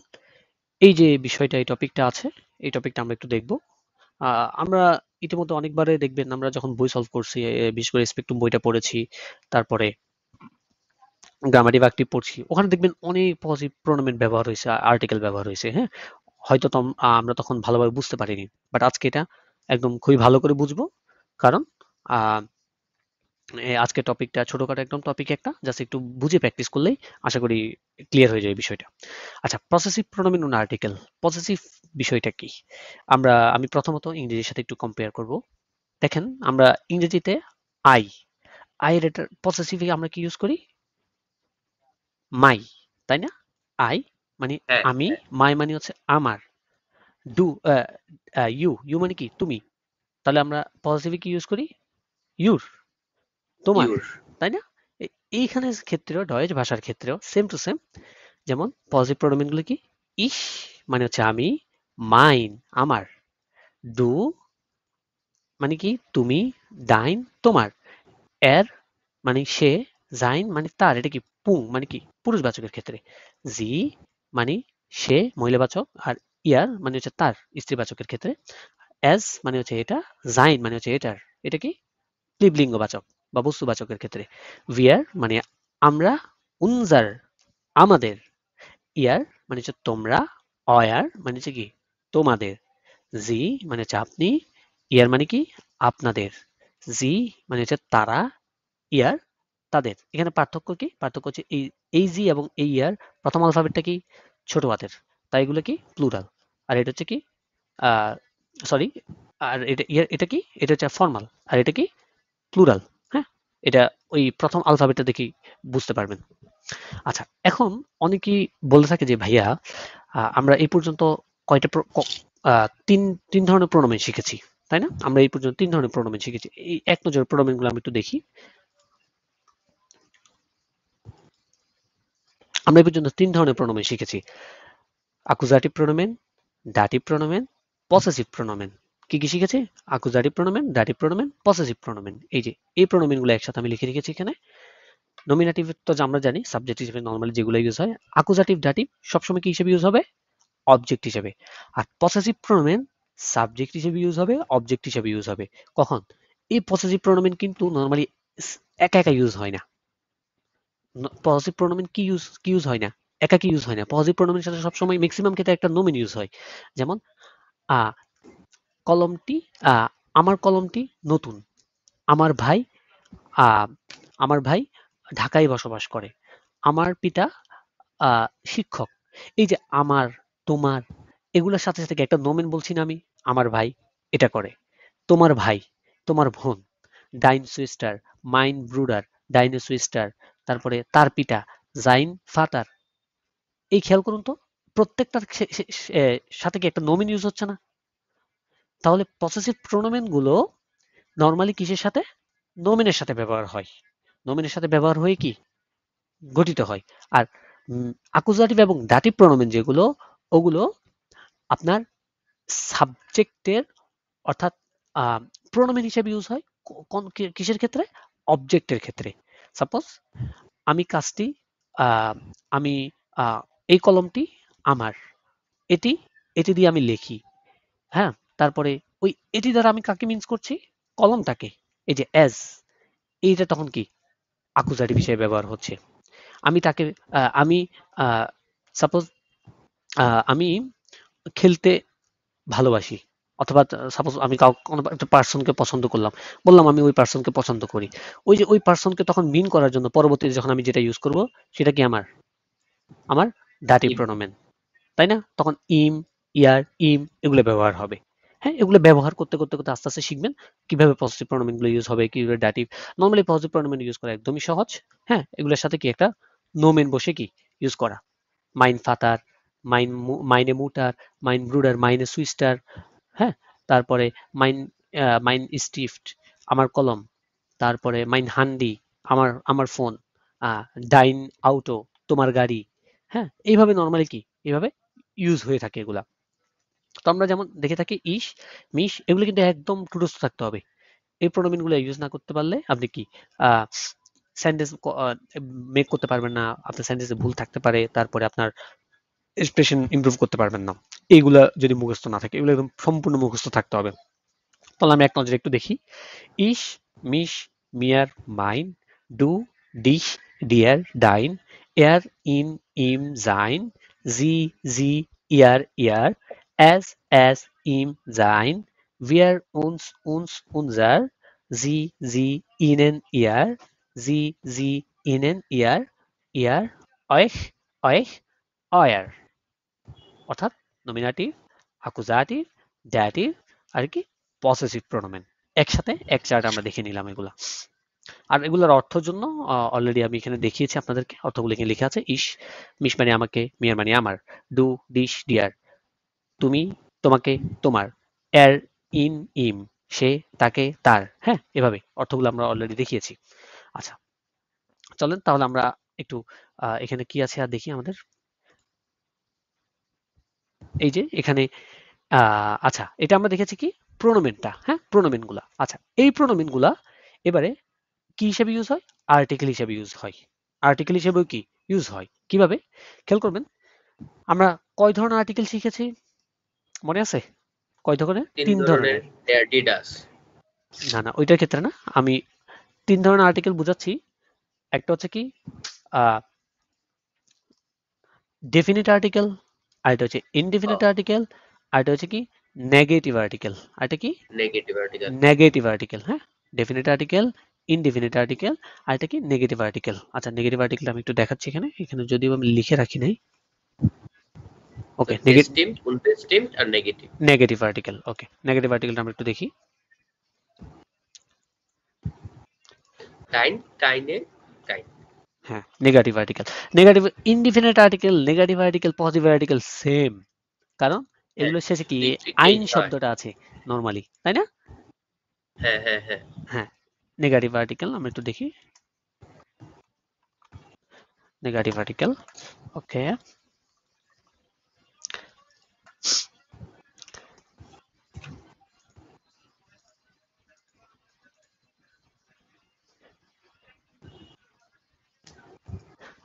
এই যে বিষয়টা, এই টপিকটা আছে, এই টপিকটা আমরা একটু দেখব। আমরা ইতিমধ্যে অনেকবারে দেখবেন আমরা যখন বই সলভ করছি, বিশেষ করে স্পেকট্রাম বইটা পড়েছি, তারপরে গ্রামাটিভ অ্যাক্টিভ পড়ছি, ওখানে দেখবেন অনেক পজিটিভ প্রোনোমেন ব্যবহার হয়েছে, আর্টিকেল ব্যবহার হয়েছে। হ্যাঁ, হয়তো আমরা তখন ভালোভাবে বুঝতে পারিনি, বাট আজকে এটা একদম খুবই ভালো করে বুঝবো। কারণ আজকের টপিকটা ছোটখাটো একদম টপিক একটা, জাস্ট একটু বুঝে প্র্যাকটিস করলেই আশা করি ক্লিয়ার হয়ে যায় বিষয়টা। আচ্ছা, পসেসিভ প্রোনোমেন ও আর্টিকেল, পসেসিভ বিষয়টা কি? আমি প্রথমত ইংরেজির সাথে একটু কম্পেয়ার করব। দেখেন, আমরা ইংরেজিতে আই, এর এটা পসেসিভে আমরা কি ইউজ করি? মাই, তাই না? আই মানে হ্যাঁ আমি, মাই মানে হচ্ছে আমার, ডু ইউ, মানে কি? তুমি। তাহলে আমরা পজিটিভে কি ইউজ করি? ইউর, তোমার, ইউর। তাই না? এইখানে ক্ষেত্রেও, ডয়েজ ভাষার ক্ষেত্রেও সেম টু সেম। যেমন পজিটিভ প্রোনোমেন গুলো কি? ইস মানে হচ্ছে আমি, মাইন আমার, ডু মানে কি? তুমি, ডাইন তোমার, এর মানে সে, জাইন মানে তার, এটা কি? পুং মানে কি? পুরুষবাচকের ক্ষেত্রে, জি মানে সে মহিলাবাচক, আর ইয়ার মানে হচ্ছে তার স্ত্রীবাচকের ক্ষেত্রে, এস মানে হচ্ছে এটা, জাইন মানে হচ্ছে এটার, এটা কি? স্ত্রীলিঙ্গবাচক বা বস্তুবাচকের ক্ষেত্রে, ভিয়ার মানে আমরা, উনজার আমাদের, ইয়ার মানে হচ্ছে তোমরা, অয়ার মানে হচ্ছে কি? তোমাদের, জি মানে হচ্ছে আপনি, ইয়ার মানে কি? আপনাদের, জি মানে হচ্ছে তারা, ইয়ার তাদের। এখানে পার্থক্য কি? পার্থক্য হচ্ছে এই জি এবং এই ইয়ার প্রথম আলফাবেটটা কি? ছোট হাতের, তাই এগুলো কি? প্লুরাল। আর এটা হচ্ছে কি? সরি, আর এটা কি? এটা হচ্ছে ফর্মাল, আর এটা কি? প্লুরাল। হ্যাঁ, এটা ওই প্রথম আলফাবেটটা দেখি বুঝতে পারবেন। আচ্ছা, এখন অনেকেই বলে থাকে যে ভাইয়া, আমরা এই পর্যন্ত কয়টা তিন তিন ধরনের প্রোনোমেন শিখেছি, তাই না? আমরা এই পর্যন্ত তিন ধরনের প্রোনোমেন শিখেছি। এই এক নজরে প্রোনোমেন গুলো আমি একটু দেখি। আমরা এই পর্যন্ত তিন ধরনের প্রোনোমেন শিখেছি: আকুজাটিভ প্রোনোমেন, ডাটিভ প্রোনোমেন, পসেসিভ প্রোনোমেন। কি কি শিখেছি? আকুজাটিভ প্রোনোমেন, ডাটিভ প্রোনোমেন, পসেসিভ প্রোনোমেন। এই যে এই প্রোনোমেন গুলো একসাথে আমি লিখে রেখেছি এখানে। নমিনেটিভ তো আমরা জানি সাবজেক্ট হিসেবে নর্মালি যেগুলো ইউজ হয়। আকুজাটিভ, ডাটিভ সবসময় কি হিসেবে ইউজ হবে? অবজেক্ট হিসেবে। আর পসেসিভ প্রোনোমেন সাবজেক্ট হিসেবে ইউজ হবে, অবজেক্ট হিসেবে ইউজ হবে। কখন? এই পসেসিভ প্রোনোমেন কিন্তু নর্মালি একা একা ইউজ হয় না। পসেসিভ প্রোনোমেন কি ইউজ হয় না? একাকি ইউজ হয় না। পসেসিভ প্রোনোমেনের সাথে সবসময় ম্যাক্সিমাম ক্ষেত্রে একটা নোমেন ইউজ হয়। যেমন কলমটি, আমার কলমটি নতুন, আমার ভাই, আমার ভাই ঢাকায় বসবাস করে, আমার পিতা শিক্ষক। এই যে আমার, তোমার, এগুলোর সাথে সাথে একটা নোমেন বলছি না আমি? আমার ভাই এটা করে, তোমার ভাই, তোমার বোন, ডাইন সুইস্টার, মাইন ব্রুডার, ডাইনে সুইস্টার, তারপরে তার পিতা, জাইন ফাতার। এই খেয়াল করুন তো, প্রত্যেকটার সাথে কি একটা নোমেন ইউজ হচ্ছে না? তাহলে পসেসিভ প্রোনোমেন গুলো নর্মালি কিসের সাথে? নোমেনের সাথে ব্যবহার হয়। নোমেনের সাথে ব্যবহার হয়ে কি গঠিত হয়। আর আকুজাটিভ এবং ডাটিভ প্রোনোমেন যেগুলো, ওগুলো আপনার সাবজেক্টের, অর্থাৎ প্রোনোমেন হিসেবে ইউজ হয় কিসের ক্ষেত্রে? অবজেক্টের ক্ষেত্রে। সাপোজ আমি কাজটি, আমি এই কলমটি আমার, এটি এটি দিয়ে আমি লিখি। হ্যাঁ, তারপরে ওই এটি দ্বারা আমি কাকে মিন্স করছি? কলমটাকে। এই যে এজ, এইটা তখন কি? আকুজাটিভ হিসেবে ব্যবহার হচ্ছে। আমি তাকে, আমি সাপোজ আমি খেলতে ভালোবাসি, অথবা সাপোজ আমি কোনো একটা পার্সনকে পছন্দ করলাম, বললাম আমি ওই পার্সনকে পছন্দ করি। ওই যে ওই পার্সনকে তখন মিন করার জন্য পরবর্তীতে যখন আমি যেটা ইউজ করব, সেটা কি? আমার ডাটিভ ইম। প্রোনোমেন, তাই না? তখন ইম, ইয়ার, ইম এগুলো ব্যবহার হবে। হ্যাঁ, এগুলো ব্যবহার করতে করতে করতে আস্তে আস্তে শিখবেন কিভাবে পজিটিভ প্রোনাউন গুলো ইউজ হবে, কিভাবে dative. Normally positive pronoun use করা একদমই সহজ। হ্যাঁ, এগুলোর সাথে কি একটা নোমেন বসে কি ইউজ করা, মাইন ফাতার, মাইনে মুটার, মাইন ব্রুডার, মাইনে সুইস্টার। হ্যাঁ, তারপরে মাইন মাইন স্টিফট, আমার কলম। তারপরে মাইন হান্ডি, আমার আমার ফোন। ডাইন আউটো, তোমার গাড়ি। হ্যাঁ, এইভাবে নর্মালি কি এইভাবে ইউজ হয়ে থাকে এগুলা। তো আমরা যেমন দেখে থাকি ইস, মিস, এগুলো কিন্তু একদম টুটস্থ থাকতে হবে। এই প্রোনোমিন গুলো ইউজ না করতে পারলে আপনি কি সেন্টেন্স মেক করতে পারবেন না, আপনার সেন্টেন্সে ভুল থাকতে পারে, তারপরে আপনার এক্সপ্রেশন ইমপ্রুভ করতে পারবেন না। এইগুলা যদি মুখস্থ না থাকে, এগুলো একদম সম্পূর্ণ মুখস্থ থাকতে হবে। তাহলে আমি এক নজরে একটু দেখি। ইস, মিস, মিয়ার, মাইন, ডু, ডিশ, ডিয়ার, ডাইন, এর, ইন, ইম, জাইন, জি, ইয়ার, ইয়ার, এস, ইম, Zain, wir, uns, unser, sie, ihnen, ihr, sie, ihnen, ihr, ihr, euch, euer। অর্থাৎ নমিনাটিভ, অ্যাকুজাটিভ, ড্যাটিভ আর কি পসেসিভ প্রোনোমেন একসাথে এক চার্ট আমরা দেখে নিলাম এগুলা। আর এগুলোর অর্থের জন্য অলরেডি আমি এখানে দেখিয়েছি আপনাদেরকে, অর্থগুলো এখানে লেখা আছে। ইস, মিস মানে আমাকে, মিয়ার মানে আমার, ডু, ডিশ, ডিয়ার, তুমি, তোমাকে, তোমার, এর, ইন, ইম, সে, তাকে, তার। হ্যাঁ, এভাবে অর্থগুলো আমরা অলরেডি দেখিয়েছি। আচ্ছা, চলেন তাহলে আমরা একটু এখানে কি আছে আর দেখি আমাদের। এই যে এখানে আচ্ছা, এটা আমরা দেখেছি কি প্রোনোমেনটা। হ্যাঁ, প্রোনোমেন গুলা। আচ্ছা, এই প্রোনোমেন গুলা এবারে কি হিসেবে ইউজ হয়? আর্টিকেল হিসেবে ইউজ হয়। আর্টিকেল হিসেবেও কি ইউজ হয়? কিভাবে? খেয়াল করবেন, আমরা কয় ধরনের আর্টিকেল শিখেছি মনে আছে? কয় ধরনের? তিন তিন ধরনের ধরনের। অ্যাডিডাস। না না, ওইটার ক্ষেত্রে না, আমি তিন ধরনের আর্টিকেল বুঝাচ্ছি। একটা হচ্ছে কি ডেফিনিট আর্টিকেল, আরেকটা হচ্ছে ইনডেফিনিট আর্টিকেল, আরেকটা হচ্ছে কি নেগেটিভ আর্টিকেল। আরেকটা কি নেগেটিভ আর্টিকেল। Negative article. হ্যাঁ, ডেফিনিট আর্টিকেল, ইনডেফিনিট আর্টিকেল, আর এটা কি নেগেটিভ আর্টিকেল। আচ্ছা, নেগেটিভ আর্টিকেল আমি একটু দেখাচ্ছি এখানে, এখানে যদিও আমি লিখে রাখি নাই। ওকে, বেস্টিমড, উনবেস্টিমড আর negative. Negative article. Okay, negative আর্টিকেলটা আমরা একটু দেখি। কাইন, কাইনে, কাইন। হ্যাঁ, negative article. Negative, indefinite article, negative article, positive article same. কারণ হ্যাঁ, এগুলোর শেষে কি শুধু একটু আইন চেঞ্জ হয়। শব্দটা আছে নরমালি, তাই না? হ্যাঁ, হ্যাঁ, হ্যাঁ। হ্যাঁ, নেগেটিভ আর্টিকেল আমরা একটু দেখি। Negative article. ওকে,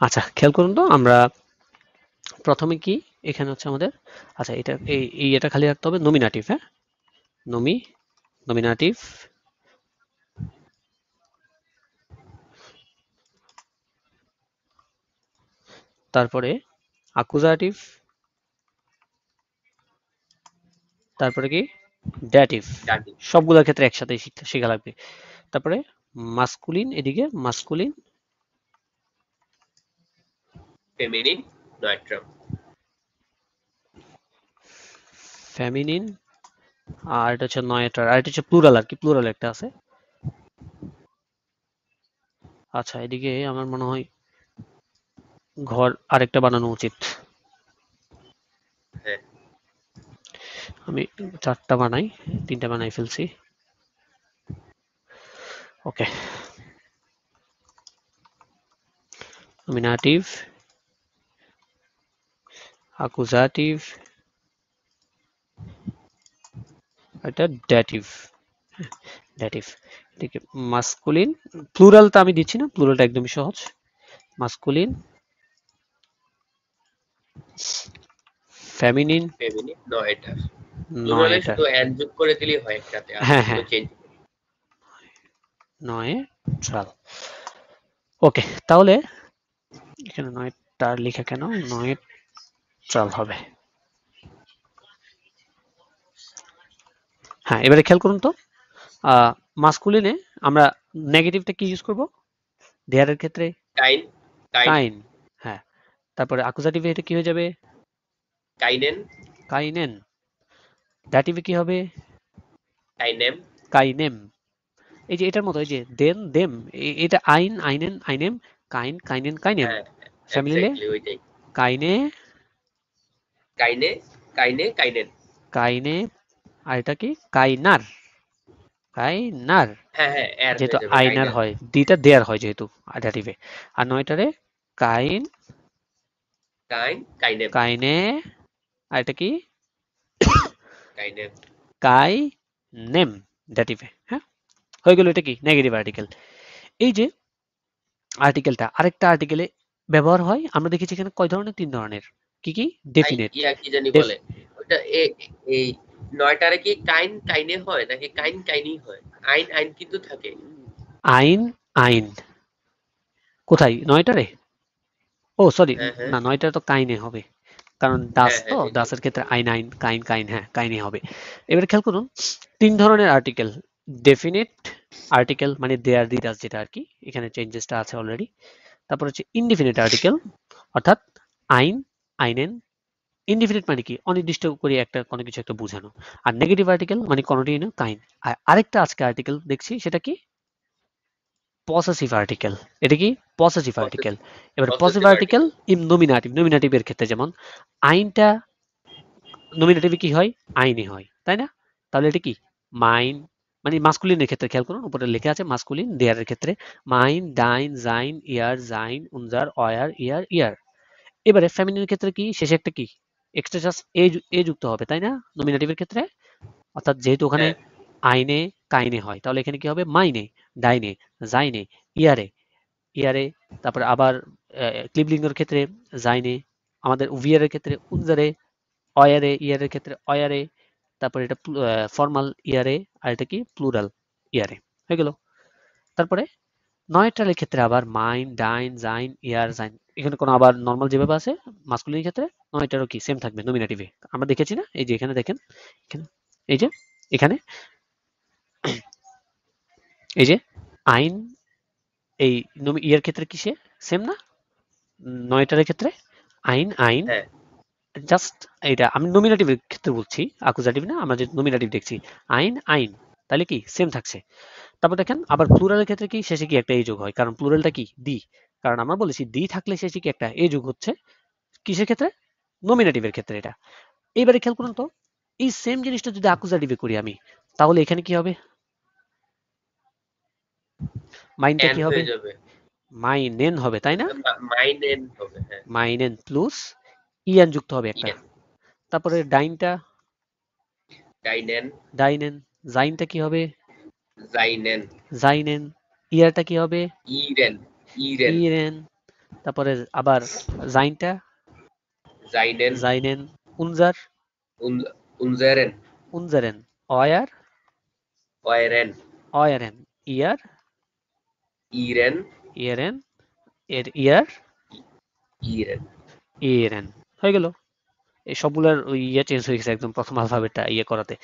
আচ্ছা খেয়াল করুন তো, আমরা প্রথমে কি এখানে হচ্ছে আমাদের, আচ্ছা এটা এটা খালি রাখতে হবে, নমিনাটিভ। হ্যাঁ, নমিনাটিভ, তারপরে অ্যাকুজাটিভ, তারপরে কি ড্যাটিভ। ডাটি। সবগুলোর ক্ষেত্রে একসাথে শেখা লাগবে। তারপরে মাস্কুলিন, এদিকে মাস্কুলিন, ফেমিনিন, নয়ট্রাম। ফেমিনিন, আর এটা হচ্ছে নয়টার, আর এটা হচ্ছে প্লুরাল আর কি, প্লুরাল একটা আছে। আচ্ছা, এদিকে আমার মনে হয় ঘর আরেকটা বানানো উচিত। হ্যাঁ। আমি চারটা বানাই, তিনটা বানাই ফেলছি। ওকে, নমিনাটিভ, অ্যাকুজাটিভ, এটা ড্যাটিভ। ড্যাটিভ, এদিকে মাস্কুলিন, প্লুরালটা আমি দিচ্ছি না, প্লুরালটা একদমই সহজ। মাস্কুলিন, ফেমিনিন, ফেমিনিন, নয়টার। প্লুরালে নয়টা। শুধু অ্যান যোগ করে দিলেই হয় একটাতে, আর হ্যাঁ সবগুলো হ্যাঁ, চেঞ্জ। নয়ট্রাল। ওকে, তাহলে এখানে নয়টার লেখা কেন, নয়ট্রাল হবে। হ্যাঁ, এবারে খেয়াল করুন তো, মাস্কুলিনে আমরা নেগেটিভটা কি ইউজ করব? দেয়ারের ক্ষেত্রে কাইন, কাইন, কাইন। হ্যাঁ, তারপরে অ্যাকুজাটিভে এটা কি হয়ে যাবে? কাইনেন, কাইনেন। ড্যাটিভে কি হবে? কাইনেম। কাইনেম। এই যে এটার মতো, এই যে দেন দেম, এটা আইন আইনেন আইনেম, কাইন কাইনেন কাইনেম, হ্যাঁ, সব মিলিলে এক্স্যাক্টলি ওইটাই। কাইনে কাইনে, কাইনে, কাইনেন। কাইনে। আর এটা কি? কাইনার। কাইনার। হ্যাঁ, হ্যাঁ, এর যেহেতু হয়ে যাবে আইনার কাইনার। হয়, দিটা দেয়ার হয় যেহেতু অ্যাডাটিভে। আর নয়টারে কাইন কাইন, কাইনেম, কাইনে। আর এটা কি? কাইনেম। কাই নেম ডেটিভে। হ্যাঁ, হয়ে গেল। এটা কি? Negative article. এই যে আর্টিকেলটা আরেকটা আর্টিকেলে ব্যবহার হয়, আমরা দেখেছি এখানে কয় ধরনের? 3 ধরনের। কি কি? I definite. ইয়া কি জানি ডেফ বলে। ওটা এই ৯ টারে কি কাইন, কাইনে হয় নাকি কাইন, কাইনই হয়? আইন, আইন কিন্তু থাকে। আইন আইন কোথায়? ৯টারে? ও সরি, হ্যাঁ, হ্যাঁ, না ৯টা তো কাইনে হবে, কারণ ডাস, হ্যাঁ, তো হ্যাঁ, এটাই। ডাসের ক্ষেত্রে আইন আইন, কাইন কাইন, হ্যাঁ কাইনে হবে। এবারে খেয়াল করুন, 3 ধরনের আর্টিকেল। ডেফিনিট আর্টিকেল মানে দেয়ার দি ডাস, যেটা আর কি এখানে চেঞ্জেসটা আছে অলরেডি। তারপর হচ্ছে ইনডিফিনিট আর্টিকেল, অর্থাৎ আইন আইনেন। ইনডিফিনিট মানে কি? অনির্দিষ্ট করে একটা কোনো কিছু একটা বোঝানো। আর নেগেটিভ আর্টিকেল মানে কোনোটিই না, কাইন। আর আরেকটা আজকে আর্টিকেল দেখছি, সেটা কি? Possessive article. এটা কি? Possessive article. পসেসিভ, এবার possessive possessive article article. In nominative, নমিনাটিভের ক্ষেত্রে যেমন আইনটা নমিনেটিভে কি হয়? আইনে হয়, তাই না? তাহলে এটা কি? মাইন, মানে মাস্কুলিনের ক্ষেত্রে খেয়াল করুন, উপরে লেখা আছে মাস্কুলিন, দেয়ারের ক্ষেত্রে মাইন, ডাইন, জাইন, ইয়ার, জাইন, উনজার, অয়ার, ইয়ার, ইয়ার। এবারে ফেমিনিনের ক্ষেত্রে কি? শেষে একটা কি? এক্সট্রা জাস্ট এ যুক্ত হবে, তাই না? নমিনেটিভের ক্ষেত্রে, অর্থাৎ যেহেতু ওখানে হ্যাঁ, আইনে কাইনে হয়, তাহলে এখানে কি হবে? মাইনে, ডাইনে, জাইনে, ইয়ারে, ইয়ারে। তারপরে আবার ক্লিবলিঙ্গের ক্ষেত্রে জাইনে, আমাদের উভিয়ারের ক্ষেত্রে উনজারে, অয়ারে, ইয়ারের ক্ষেত্রে অয়ারে। তারপরে এটা ফর্মাল ইয়ারে, আর এটা কি? প্লুরাল ইয়ারে। হয়ে গেল। তারপরে নয়ট্রালের ক্ষেত্রে আবার মাইন, ডাইন, জাইন, ইয়ার, জাইন। এখানে কোনো আবার নর্মাল যেভাবে আছে মাস্কুলিনের ক্ষেত্রে, নয়টারও কি সেম থাকবে নমিনেটিভে। আমরা দেখেছি না? এই যে এখানে দেখেন, এখানে, এই যে এখানে, এই যে আইন, এই ইয়ার ক্ষেত্রে কি সে সেম না? নয়টার ক্ষেত্রে আইন আইন, হ্যাঁ, জাস্ট এটা আমি নমিনেটিভের ক্ষেত্রে বলছি, আকুজাটিভ না, আমরা যে নমিনেটিভ দেখছি আইন আইন, তাহলে কি সেম থাকছে। তারপর দেখেন আবার প্লুরালের ক্ষেত্রে কি? শেষে কি একটা এ যোগ হয়, কারণ প্লুরালটা কি? দি। কারণ আমরা বলেছি দি থাকলে শেষে কি একটা এ যোগ হচ্ছে, কিসের ক্ষেত্রে? নমিনেটিভের ক্ষেত্রে। এটা এইবারে খেয়াল করুন তো, এই সেম জিনিসটা যদি আকুজাটিভে করি আমি, তাহলে এখানে কি হবে? মাইনটা এন কি হবে? হয়ে যাবে। মাইনেন হবে, তাই না? মাইনেন হবে, হ্যাঁ। মাইনেন প্লুস ইয়ান যুক্ত হবে একটা। ইয়েন, তারপরে ডাইনটা ডাইনেন, ডাইনেন, জাইনটা কি হবে? জাইনেন, জাইনেন। ইয়ারটা কি হবে? Irene, Irene, Irene. তারপরে আবার জাইনটা জাইনেন, জাইনেন। উনজার উন- উনজেরেন, উনজারেন। অয়ার ওয়েরেন, অয়ারেন। ইয়ার ইরেন, ইয়ারেন। এর ইয়ার ইরেন। ইরেন। হয়ে গেল। এই সবগুলোর ওই ইয়ে চেঞ্জ হয়ে গেছে একদম, প্রথম আলফাবেটটা ইয়ে করাতে।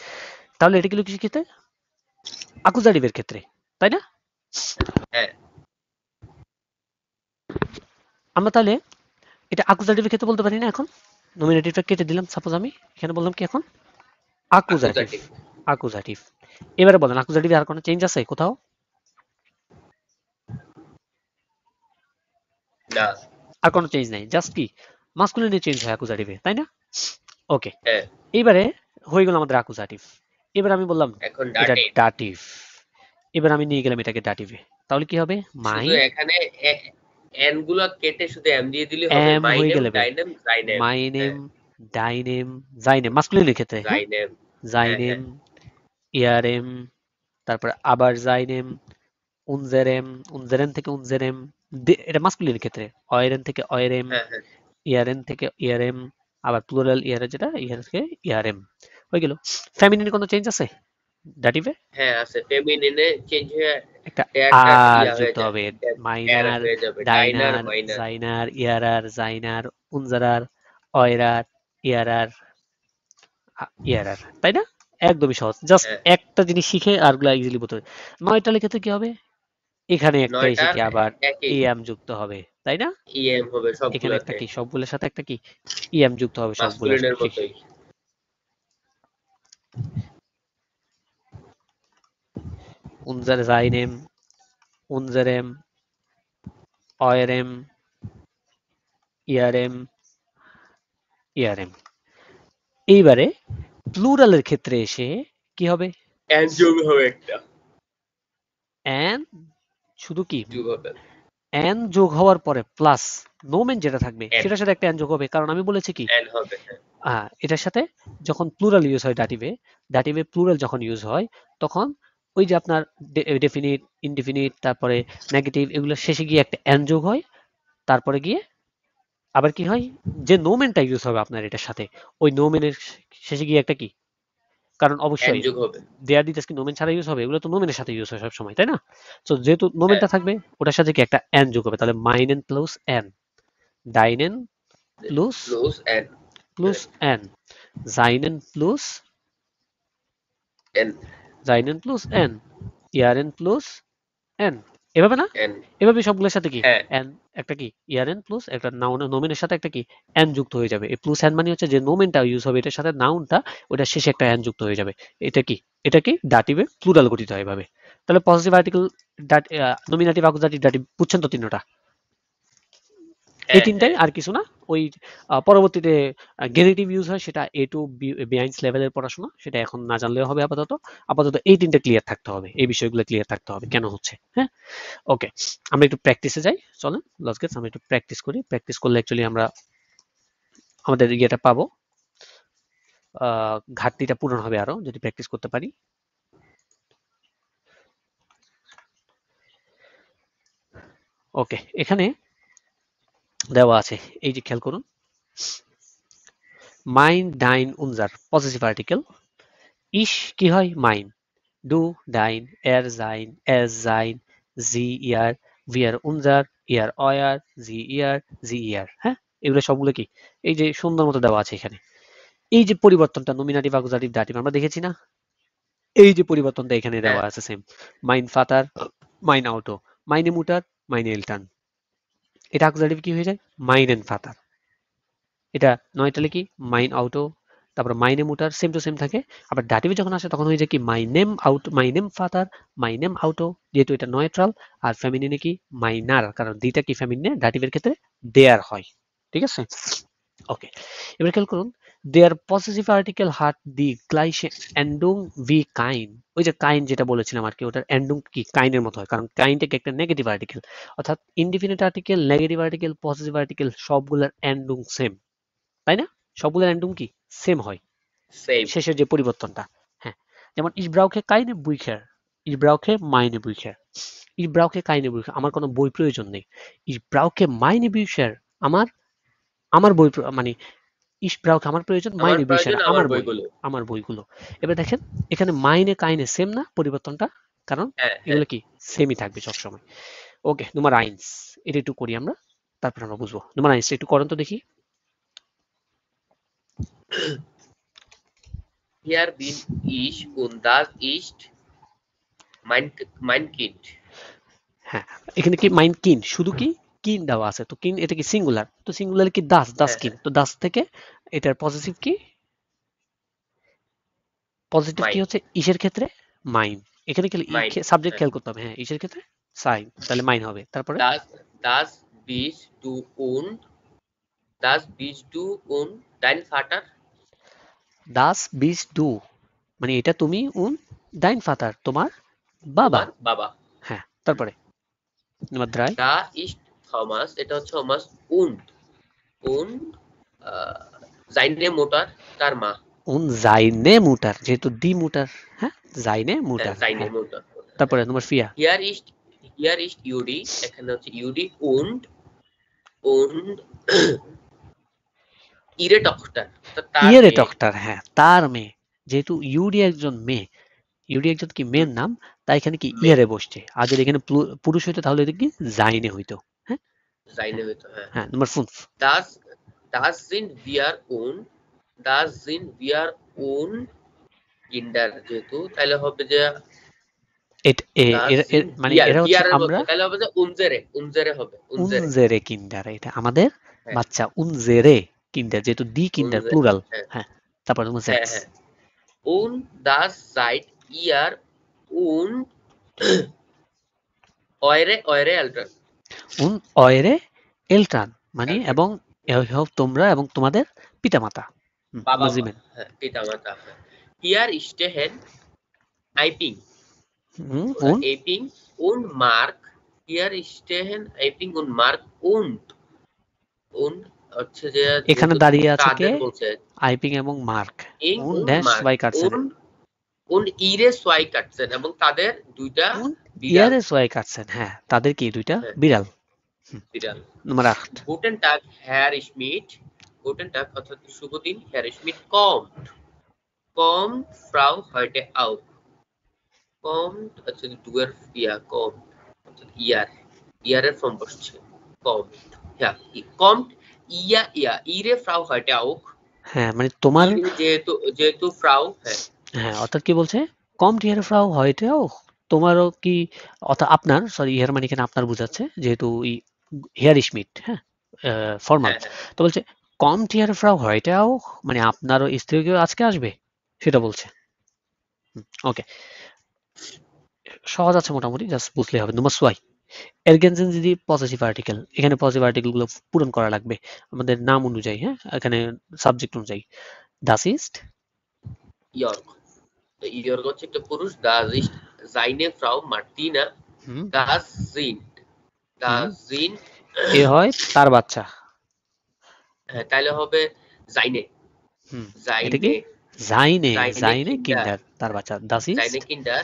তাহলে এটা গেল কিছু ক্ষেত্রে আকুজাটিভের ক্ষেত্রে, তাই না? হ্যাঁ, আমরা তাহলে এটা আকুজাটিভের ক্ষেত্রে বলতে পারি না এখন? নমিনেটিভটা কেটে দিলাম, সাপোজ আমি এখানে বললাম কি এখন? আকুজাটিভ। আকুজাটিভ। আকুজাটিভ। এবারে বলেন, আকুজাটিভে আর কোনো চেঞ্জ আছে কোথাও? না। আর কোনো চেঞ্জ নাই, জাস্ট কি মাস্কুলিনে চেঞ্জ হয় আকুজাটিভে, তাই না? ওকে। হ্যাঁ, এইবারে হয়ে গেল আমাদের আকুজাটিভ। এবার আমি বললাম এখন এটা ডাটিভ। ডাটিভ। এবার আমি নিয়ে গেলাম এটাকে ডাটিভে, তাহলে কি হবে? শুধু মাইন, এখানে এন গুলো কেটে শুধু এম দিয়ে দিলে হবে। এম হয়ে মাইনেম, গেলে ডাইনেম, জাইনেম। মাইনেম, হ্যাঁ, ডাইনেম, জাইনেম মাস্কুলিনের ক্ষেত্রে, হ্যাঁ, জাইনেম। হ্যাঁ, জাইনেম, হ্যাঁ, ইয়ারেম, তারপর আবার জাইনেম, উনজেরেম, উনজেরেন থেকে উনজেরেম, এটা মাস্কুলিনের ক্ষেত্রে, অয়েরেন থেকে অয়েরেম, হ্যাঁ, হ্যাঁ, ইয়ারেন থেকে ইয়ারেম, আবার প্লুরাল ইয়ারে যেটা, ইয়ার থেকে ইয়ারেম। হয়ে গেল। ফেমিনিনে কোনো চেঞ্জ আছে ডাটিভে? হ্যাঁ, আছে। ফেমিনিনে চেঞ্জ হয়ে একটা একটা আর ইয়া হয়ে যুক্ত যায়। হবে, এর মাইনার, হয়ে যাবে। ডাইনার, ডাইনার, মাইনার। জাইনার, ইয়ারার, জাইনার, উনজারার, অয়রার, ইয়ারার, ইয়ারার, তাই না? একদমই সহজ, জাস্ট হ্যাঁ, একটা জিনিস শিখে আরগুলা ইজিলি বলতে হবে। নয়টার ক্ষেত্রে কি হবে? এখানে একটা এসে ৯টার কি আবার একই এম যুক্ত হবে, তাই না? ইএম হবে এখানে একটা সবগুলাতে। কি, সবগুলোর সাথে একটা কি ইএম যুক্ত হবে সবগুলোর মাস্কুলিনের শেষে। মতোই। উনজার জাইনেম, উনজারেম, অয়েরেম, ইয়ারেম, ইয়ারেম। এইবারে প্লুরালের ক্ষেত্রে এসে কি হবে? এন যোগ হবে একটা, অ্যান, শুধু কি যোগ হবে অ্যান যোগ হওয়ার পরে প্লাস নোমেন যেটা থাকবে এন, সেটার সাথে একটা অ্যান যোগ হবে, কারণ আমি বলেছি কি এন হবে, হ্যাঁ। এটার সাথে যখন প্লুরাল ইউজ হয় ডাটিভে, ডাটিভে প্লুরাল যখন ইউজ হয় তখন ওই যে আপনার ডেফিনিট, ইনডিফিনিট, তারপরে নেগেটিভ, এগুলো শেষে গিয়ে একটা অ্যান যোগ হয়। তারপরে গিয়ে আবার কি হয়, যে নোমেনটা ইউজ হবে আপনার এটার সাথে, ওই নোমেনের শেষে গিয়ে একটা কি, কারণ এন অবশ্যই যোগ হবে, দেয়ার দিতেস কি নোমেন ছাড়া ইউজ হবে, এগুলো তো নোমেনের সাথে ইউজ হয় সব সময়, তাই না? তো যেহেতু হ্যাঁ। নোমেনটা থাকবে ওটার সাথে কি একটা এন যোগ হবে, তাহলে মাইনেন প্লাস এন, ডাইনেন প্লাস প্লাস এন, প্লাস এন, জাইনেন প্লাস এন, জাইনেন প্লাস এন, ইয়ারেন প্লাস এন, এভাবে না? এন, এভাবে সবগুলোর সাথে কি হ্যাঁ। এন, একটা কি ইয়ারেন প্লাস একটা নাউন, নোমেনের সাথে একটা কি এন যুক্ত হয়ে যাবে। এই প্লাস এন মানে হচ্ছে যে নোমেনটা ইউজ হবে এটার সাথে নাউনটা, ওটার শেষে একটা এন যুক্ত হয়ে যাবে। এটা কি, এটা কি ডাটিভে প্লুরাল গঠিত হয় এভাবে। তাহলে পজিটিভ আর্টিকেল, নমিনেটিভ, অ্যাকুজাটিভ, দাটিভ, বুঝছেন তো তিনটা? এই হ্যাঁ, তিনটাই, হ্যাঁ। আর কিছু না। ওই পরবর্তীতে গেনেটিভ ইউজ হয়, সেটা এ টু বিহাইন্ডস লেভেলের পড়াশোনা, সেটা এখন না জানলেও হবে। আপাতত আপাতত এই তিনটা ক্লিয়ার থাকতে হবে, এই বিষয়গুলো ক্লিয়ার থাকতে হবে কেন হচ্ছে। হ্যাঁ, ওকে, আমরা একটু প্র্যাকটিসে যাই, চলেন লস গেটস আমরা একটু প্র্যাকটিস করি। প্র্যাকটিস করলে অ্যাকচুয়ালি আমরা আমাদের ইয়েটা পাবো, ঘাটতিটা পূরণ হবে আরো যদি প্র্যাকটিস করতে পারি। ওকে, এখানে দেওয়া আছে, এই যে খেয়াল করুন, মাইন ডাইন উনজার পজিটিভ আর্টিকেল, ইশ কি হয় মাইন, ডু ডাইন, এর জাইন, এস জাইন, জি ইয়ার, ভিয়ার উনজার, ইয়ার অয়ার, জি ইয়ার, জি ইয়ার। হ্যাঁ, এগুলো সবগুলো কি এই যে সুন্দর মতো দেওয়া আছে এখানে। এই যে পরিবর্তনটা নমিনাটিভ, অ্যাকুজাটিভ, দাটিভ আমরা দেখেছি না, এই যে পরিবর্তনটা এখানে হ্যাঁ, দেওয়া আছে সেম, মাইন ফাতার, মাইন আউটো, মাইনে মুটার, মাইনে এলটান। এটা অ্যাকুজাটিভ কি হয়ে যায়, মাইনেন ফাতার। এটা নয়টালে কি মাইন আউটো, তারপর মাইনে মুটার সেম টু সেম থাকে। আবার ডাটিভে যখন আসে তখন হয়ে যায় কি মাই নেম আউট, মাই নেম ফাদার, মাই নেম আউটো, যেহেতু এটা নয়ট্রাল। আর ফেমিনিনে কি মাইনার, কারণ দুইটা কি ফেমিনিনে ডাটিভের ক্ষেত্রে দেয়ার হয়। ঠিক আছে, ওকে, এবার খেয়াল করুন, দেয়ার পসেসিভ আর্টিকেল হার্ট দি গ্লাইসে এন্ডুং ভি কাইন। ওই যে কাইন যেটা বলেছিলাম আর কি, ওটার এন্ডুং কি কাইনের মতো হয়, কারণ কাইনটা কি একটা নেগেটিভ আর্টিকেল। অর্থাৎ indefinite article, negative article, possessive article সবগুলোর এন্ডুং সেম, তাই না? সবগুলোর এন্ডুং কি সেম হয়, সেম। শেষের যে পরিবর্তনটা। হ্যাঁ, যেমন ich brauche keine Bücher, ich brauche meine Bücher, ich brauche keine Bücher, আমার কোনো বই প্রয়োজন নেই। ich brauche meine Bücher, আমার আমার বই মানে ich brauche আমার প্রয়োজন, আমার meine Bücher প্রয়োজন আমার আমার বই, বইগুলো। আমার বইগুলো। এবার দেখেন এখানে মাইনে কাইনে সেম না পরিবর্তনটা, কারণ হ্যাঁ, হ্যাঁ। এগুলো কি সেমই থাকবে সবসময়। ওকে, নম্বর আইন্স, এটা একটু করি আমরা, তারপর আমরা বুঝবো। নম্বর আইন্স একটু করেন তো দেখি। Hier bin ich und das ist mein Kind. হ্যাঁ, এখানে কি মাইন্ড কিন, শুধু কি কিন দেওয়া আছে, তো কিন এটা কি সিঙ্গুলার, তো সিঙ্গুলার কি দাস, দাস হ্যাঁ, কিন, হ্যাঁ। তো দাস থেকে এটার পজিটিভ কি, পজিটিভ কি মাইন, হচ্ছে ইসের ক্ষেত্রে মাইন। এখানে কি মাইন। সাবজেক্ট হ্যাঁ। খেয়াল করতে হবে, হ্যাঁ ইসের ক্ষেত্রে সাইন, তাহলে মাইন হবে। তারপরে Das, das bist du und das bist du und dein Vater. Das বিস ডু, মানে এটা তুমি, উন ডাইন ফাতার তোমার বাবা। তোমার বাবা। হ্যাঁ, তারপরে নম্বর দ্রাই, Da ist Thomas, এটা হচ্ছে Thomas und seine Mutter, তার মা। উন জাইনে মুটার, যেহেতু দি মুটার, হ্যাঁ জাইনে হ্যাঁ, মুটার। seine হ্যাঁ, Mutter। তারপরে নম্বর ফিয়া, Hier ist Judi, এখানে হচ্ছে Judi und ihre Tochter, তার ইয়েরে মেয়ে। টকটার, হ্যাঁ তার মেয়ে, যেহেতু ইউডি একজন মেয়ে, ইউডি একজন কি মেয়ের নাম, তাই এখানে কি মেয়ে, ইয়ারে বসছে। আর যদি এখানে পুরুষ হইতো তাহলে এটা কি জাইনে হইতো। হ্যাঁ, seine হ্যাঁ, হইতো, হ্যাঁ। হ্যাঁ নম্বর 5, Das, das sind wir und das sind wir und Kinder, যেহেতু তাহলে হবে যে das sind মানে wir, এরা হচ্ছে wir এর আমরা মধ্যে তাহলে হবে যে unsere হবে unsere। উনজেরে কিন্ডার, এটা আমাদের হ্যাঁ, বাচ্চা, উনজেরে কিন্ডার, যেহেতু দি কিন্ডার unsere, প্লুরাল। হ্যাঁ, হ্যাঁ, তারপর নম্বর হ্যাঁ, 6, হ্যাঁ। Und das seid ihr und eure Eltern. Un eure Eltern মানে এবং তোমরা এবং তোমাদের পিতামাতা। বাবা মা, Sieben. হ্যাঁ, পিতামাতা, হ্যাঁ। Hier stehen Epping oder Und Epping und Mark. Hier stehen Epping und Mark und হচ্ছে যে এখানে যেহেতু দাঁড়িয়ে আছে কে? তাদের বলছে আইপিং এবং মার্ক। ইং Und und dash Mark Zweikatzen. und ihre zwei Katzen এবং তাদের দুইটা Und বিড়াল। ihre Zweikatzen. হ্যাঁ, তাদের কি দুইটা হ্যাঁ, বিড়াল। বিড়াল। Nummer 8. Guten Tag, Herr Schmidt. Guten Tag অর্থাৎ শুভ দিন, Herr Schmidt kommt Frau heute auch. Kommt আচ্ছা du এর kommt অর্থাৎ ইয়ারের ফর্ম বসছে kommt, ja kommt ihre Frau heute auch. হ্যাঁ, মানে তোমার যেহেতু ফ্রাউ, হ্যাঁ, হ্যাঁ, অর্থাৎ কি বলছে? Kommt ihre Frau heute auch? তোমারও কি অর্থাৎ আপনার, সরি ইহার মানে এখানে আপনার বোঝাচ্ছে যেহেতু হেয়ার স্মিথ, হ্যাঁ, ফর্মাল। হ্যাঁ, হ্যাঁ, তো বলছে Kommt ihre Frau heute auch? মানে আপনারও স্ত্রী কি আজকে আসবে সেটা বলছে। ওকে, সহজ আছে মোটামুটি, জাস্ট বুঝলেই হবে। নম্বর 6, এরগেনজেন যদি পজিটিভ আর্টিকেল, এখানে পজিটিভ আর্টিকেল গুলো পূরণ করা লাগবে আমাদের নাম অনুযায়ী, হ্যাঁ, এখানে সাবজেক্ট অনুযায়ী। Das ist York. ইয়র্ক হচ্ছে একটা পুরুষ, das ist seine Frau Martina, das sind এ হয় তার বাচ্চা, হ্যাঁ, তাহলে হবে seine এটা কি seine Kinder, কিন্ডার, তার বাচ্চা। Das ist seine Kinder,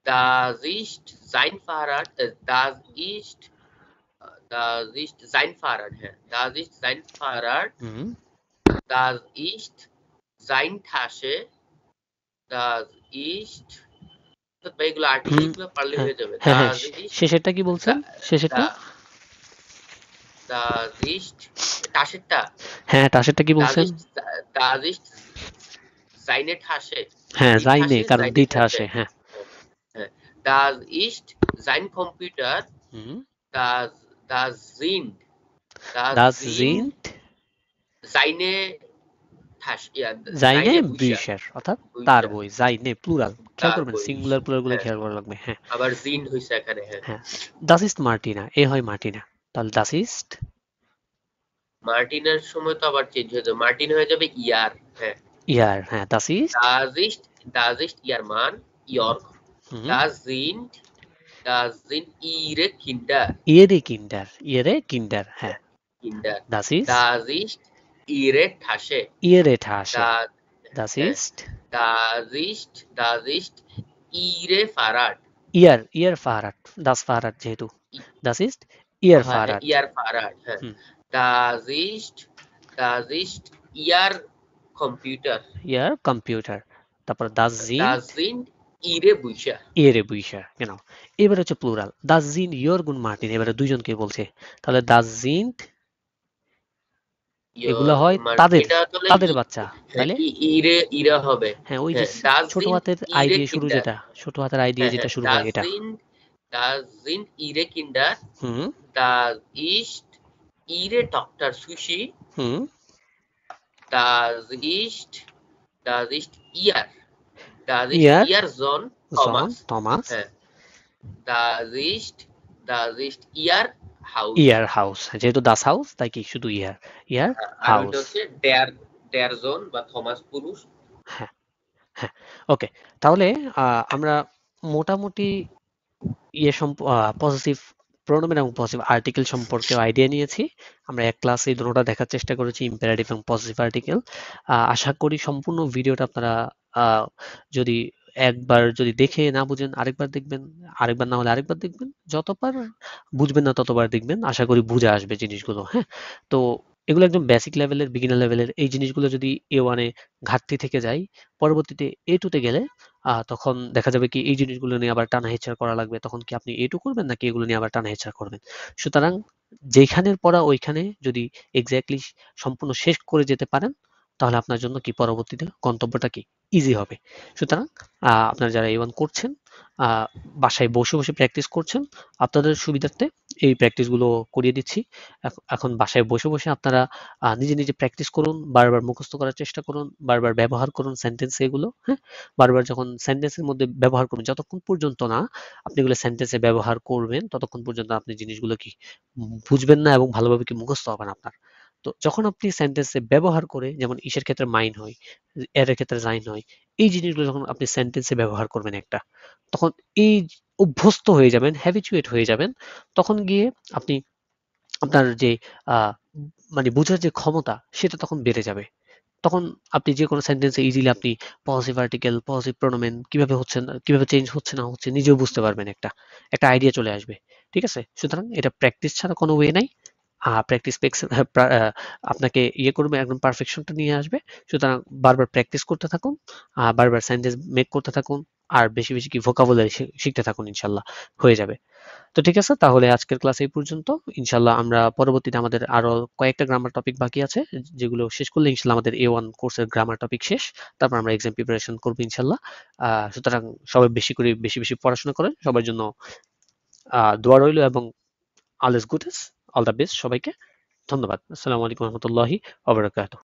das ist sein Fahrrad, das ist sein Fahrrad, h্যাঁ, das ist sein Fahrrad, das ist sein Tasche, das ist এগুলো আর্টিকেল গুলো পারলে হয়ে যাবে। Das ist শেষেরটা কি বলছেন? শেষেরটা das ist টাশেরটা, হ্যাঁ, টাশেরটা কি বলছেন? das ist seine Tasche, হ্যাঁ, seine, কারণ die Tasche, হ্যাঁ। Das ist sein Computer, das sind seine Tasche, seine Bücher, অর্থাৎ তার বই। seine প্লুরাল, খেয়াল করবেন সিঙ্গুলার প্লুরাল গুলো খেয়াল করা লাগবে। হ্যাঁ, আবার জিন হইছে এখানে, হ্যাঁ। Das ist Martina, এ হয় মার্টিনা, তাহলে das ist মার্টিনার সময় তো আবার চেঞ্জ হয়ে যাবে, মার্টিন হয়ে যাবে ইয়ার, হ্যাঁ, ইয়ার, হ্যাঁ। Das ist ihr Mann, Jörg. Das sind ihre Kinder. ihre Kinder, হ্যাঁ। Kinder. Das ist ihre Tasche. Das ist ihre Fahrrad. ihr Fahrrad, das Fahrrad যেহেতু, das ist ihr Fahrrad. Ihr Fahrrad, হ্যাঁ। Das ist ihr Computer. Ihr Computer. তারপর das sind ihre Bücher. genau. এবার হচ্ছে plural, das sind Jürgen Martin, এবারে দুইজনকে বলছে, তাহলে das sind এগুলো হয় তাদের বাচ্চা, তাহলে ইরা হবে, হ্যাঁ, ওই যে ছোট হাতের আই দিয়ে শুরু, যেটা ছোট হাতের আই দিয়ে যেটা শুরু হয় এটা। Das sind ihre Kinder. Das ist ihre Tochter Sushi. Das ist ihr Sohn Thomas. Das ist ihr Haus. Ihr Haus, যেহেতু das Haus তাই কি শুধু ihr Haus হচ্ছে der Sohn বা থমাস পুরুষ। হ্যাঁ, হ্যাঁ, ওকে। তাহলে আমরা মোটামুটি পজিটিভ প্রোনোমেন এবং পজিটিভ আর্টিকেল সম্পর্কে আইডিয়া নিয়েছি। আমরা এক ক্লাসে এই দুটোটা দেখার চেষ্টা করেছি, ইম্পারেটিভ এবং পজিটিভ আর্টিকেল। আশা করি সম্পূর্ণ ভিডিওটা আপনারা যদি একবার যদি দেখে না বুঝেন আরেকবার দেখবেন, আরেকবার না হলে আরেকবার দেখবেন, যতবার বুঝবেন না ততবার দেখবেন, আশা করি বুঝে আসবে জিনিসগুলো। হ্যাঁ, তো এগুলো একদম বেসিক লেভেলের, বিগিনার লেভেলের। এই জিনিসগুলো যদি A1 এ ঘাটতি থেকে যায়, পরবর্তীতে A2 তে গেলে তখন দেখা যাবে কি এই জিনিসগুলো নিয়ে আবার টানা হেঁচড়া করা লাগবে। তখন কি আপনি A2 করবেন নাকি এগুলো নিয়ে আবার টানা হেঁচড়া করবেন? সুতরাং যেখানের পড়া ওইখানে যদি এক্স্যাক্টলি সম্পূর্ণ শেষ করে যেতে পারেন, তাহলে আপনার জন্য কি পরবর্তীতে গন্তব্যটা কি ইজি হবে। সুতরাং আপনারা যারা A1 করছেন, বাসায় বসে বসে প্র্যাকটিস করছেন, আপনাদের সুবিধার্থে এই প্র্যাকটিসগুলো করিয়ে দিচ্ছি। এখন বাসায় বসে বসে আপনারা নিজে নিজে প্র্যাকটিস করুন, বারবার মুখস্থ করার চেষ্টা করুন, বারবার ব্যবহার করুন সেন্টেন্সে এগুলো, হ্যাঁ? বারবার যখন সেন্টেন্সের মধ্যে ব্যবহার করবেন, যতক্ষণ পর্যন্ত না আপনি এগুলো সেন্টেন্সে ব্যবহার করবেন, ততক্ষণ পর্যন্ত আপনি জিনিসগুলো কি বুঝবেন না এবং ভালোভাবে কি মুখস্থ হবে না আপনার। তো যখন আপনি সেন্টেন্সে ব্যবহার করে, যেমন ইসের ক্ষেত্রে মাইন হয়, এর ক্ষেত্রে জাইন হয়, এই জিনিসগুলো যখন আপনি সেন্টেন্সে ব্যবহার করবেন একটা, তখন এই অভ্যস্ত হয়ে যাবেন, হ্যাবিচুয়েট হয়ে যাবেন, তখন গিয়ে আপনি আপনার যে আহ, মানে বোঝার যে ক্ষমতা সেটা তখন বেড়ে যাবে। তখন আপনি যে কোনো সেন্টেন্সে ইজিলি আপনি পজিটিভ আর্টিকেল, পজিটিভ প্রোনোমেন কিভাবে হচ্ছে না, কিভাবে চেঞ্জ হচ্ছে না হচ্ছে নিজেও বুঝতে পারবেন, একটা একটা আইডিয়া চলে আসবে। ঠিক আছে, সুতরাং এটা প্র্যাকটিস ছাড়া কোনো ওয়ে নাই। প্র্যাকটিস মেক্স আপনাকে ইয়ে করবে, একদম পারফেকশনটা নিয়ে আসবে। সুতরাং বারবার প্র্যাকটিস করতে থাকুন, বারবার সেন্টেন্স মেক করতে থাকুন, আর বেশি বেশি কি ভোকাবুলারি শিখতে থাকুন, ইনশাল্লাহ হয়ে যাবে। তো ঠিক আছে, তাহলে আজকের ক্লাস এই পর্যন্ত। ইনশাল্লাহ আমরা পরবর্তীতে, আমাদের আরো কয়েকটা গ্রামার টপিক বাকি আছে, যেগুলো শেষ করলে ইনশাল্লাহ আমাদের A1 কোর্সের গ্রামার টপিক শেষ। তারপর আমরা এক্সাম প্রিপারেশন করবো ইনশাল্লাহ। সুতরাং সবাই বেশি করে বেশি বেশি পড়াশোনা করেন, সবার জন্য দোয়া রইল, এবং all is good, all the best সবাইকে। ধন্যবাদ। আসসালামু আলাইকুম রহমতুল্লাহি ওয়া বারাকাতুহু।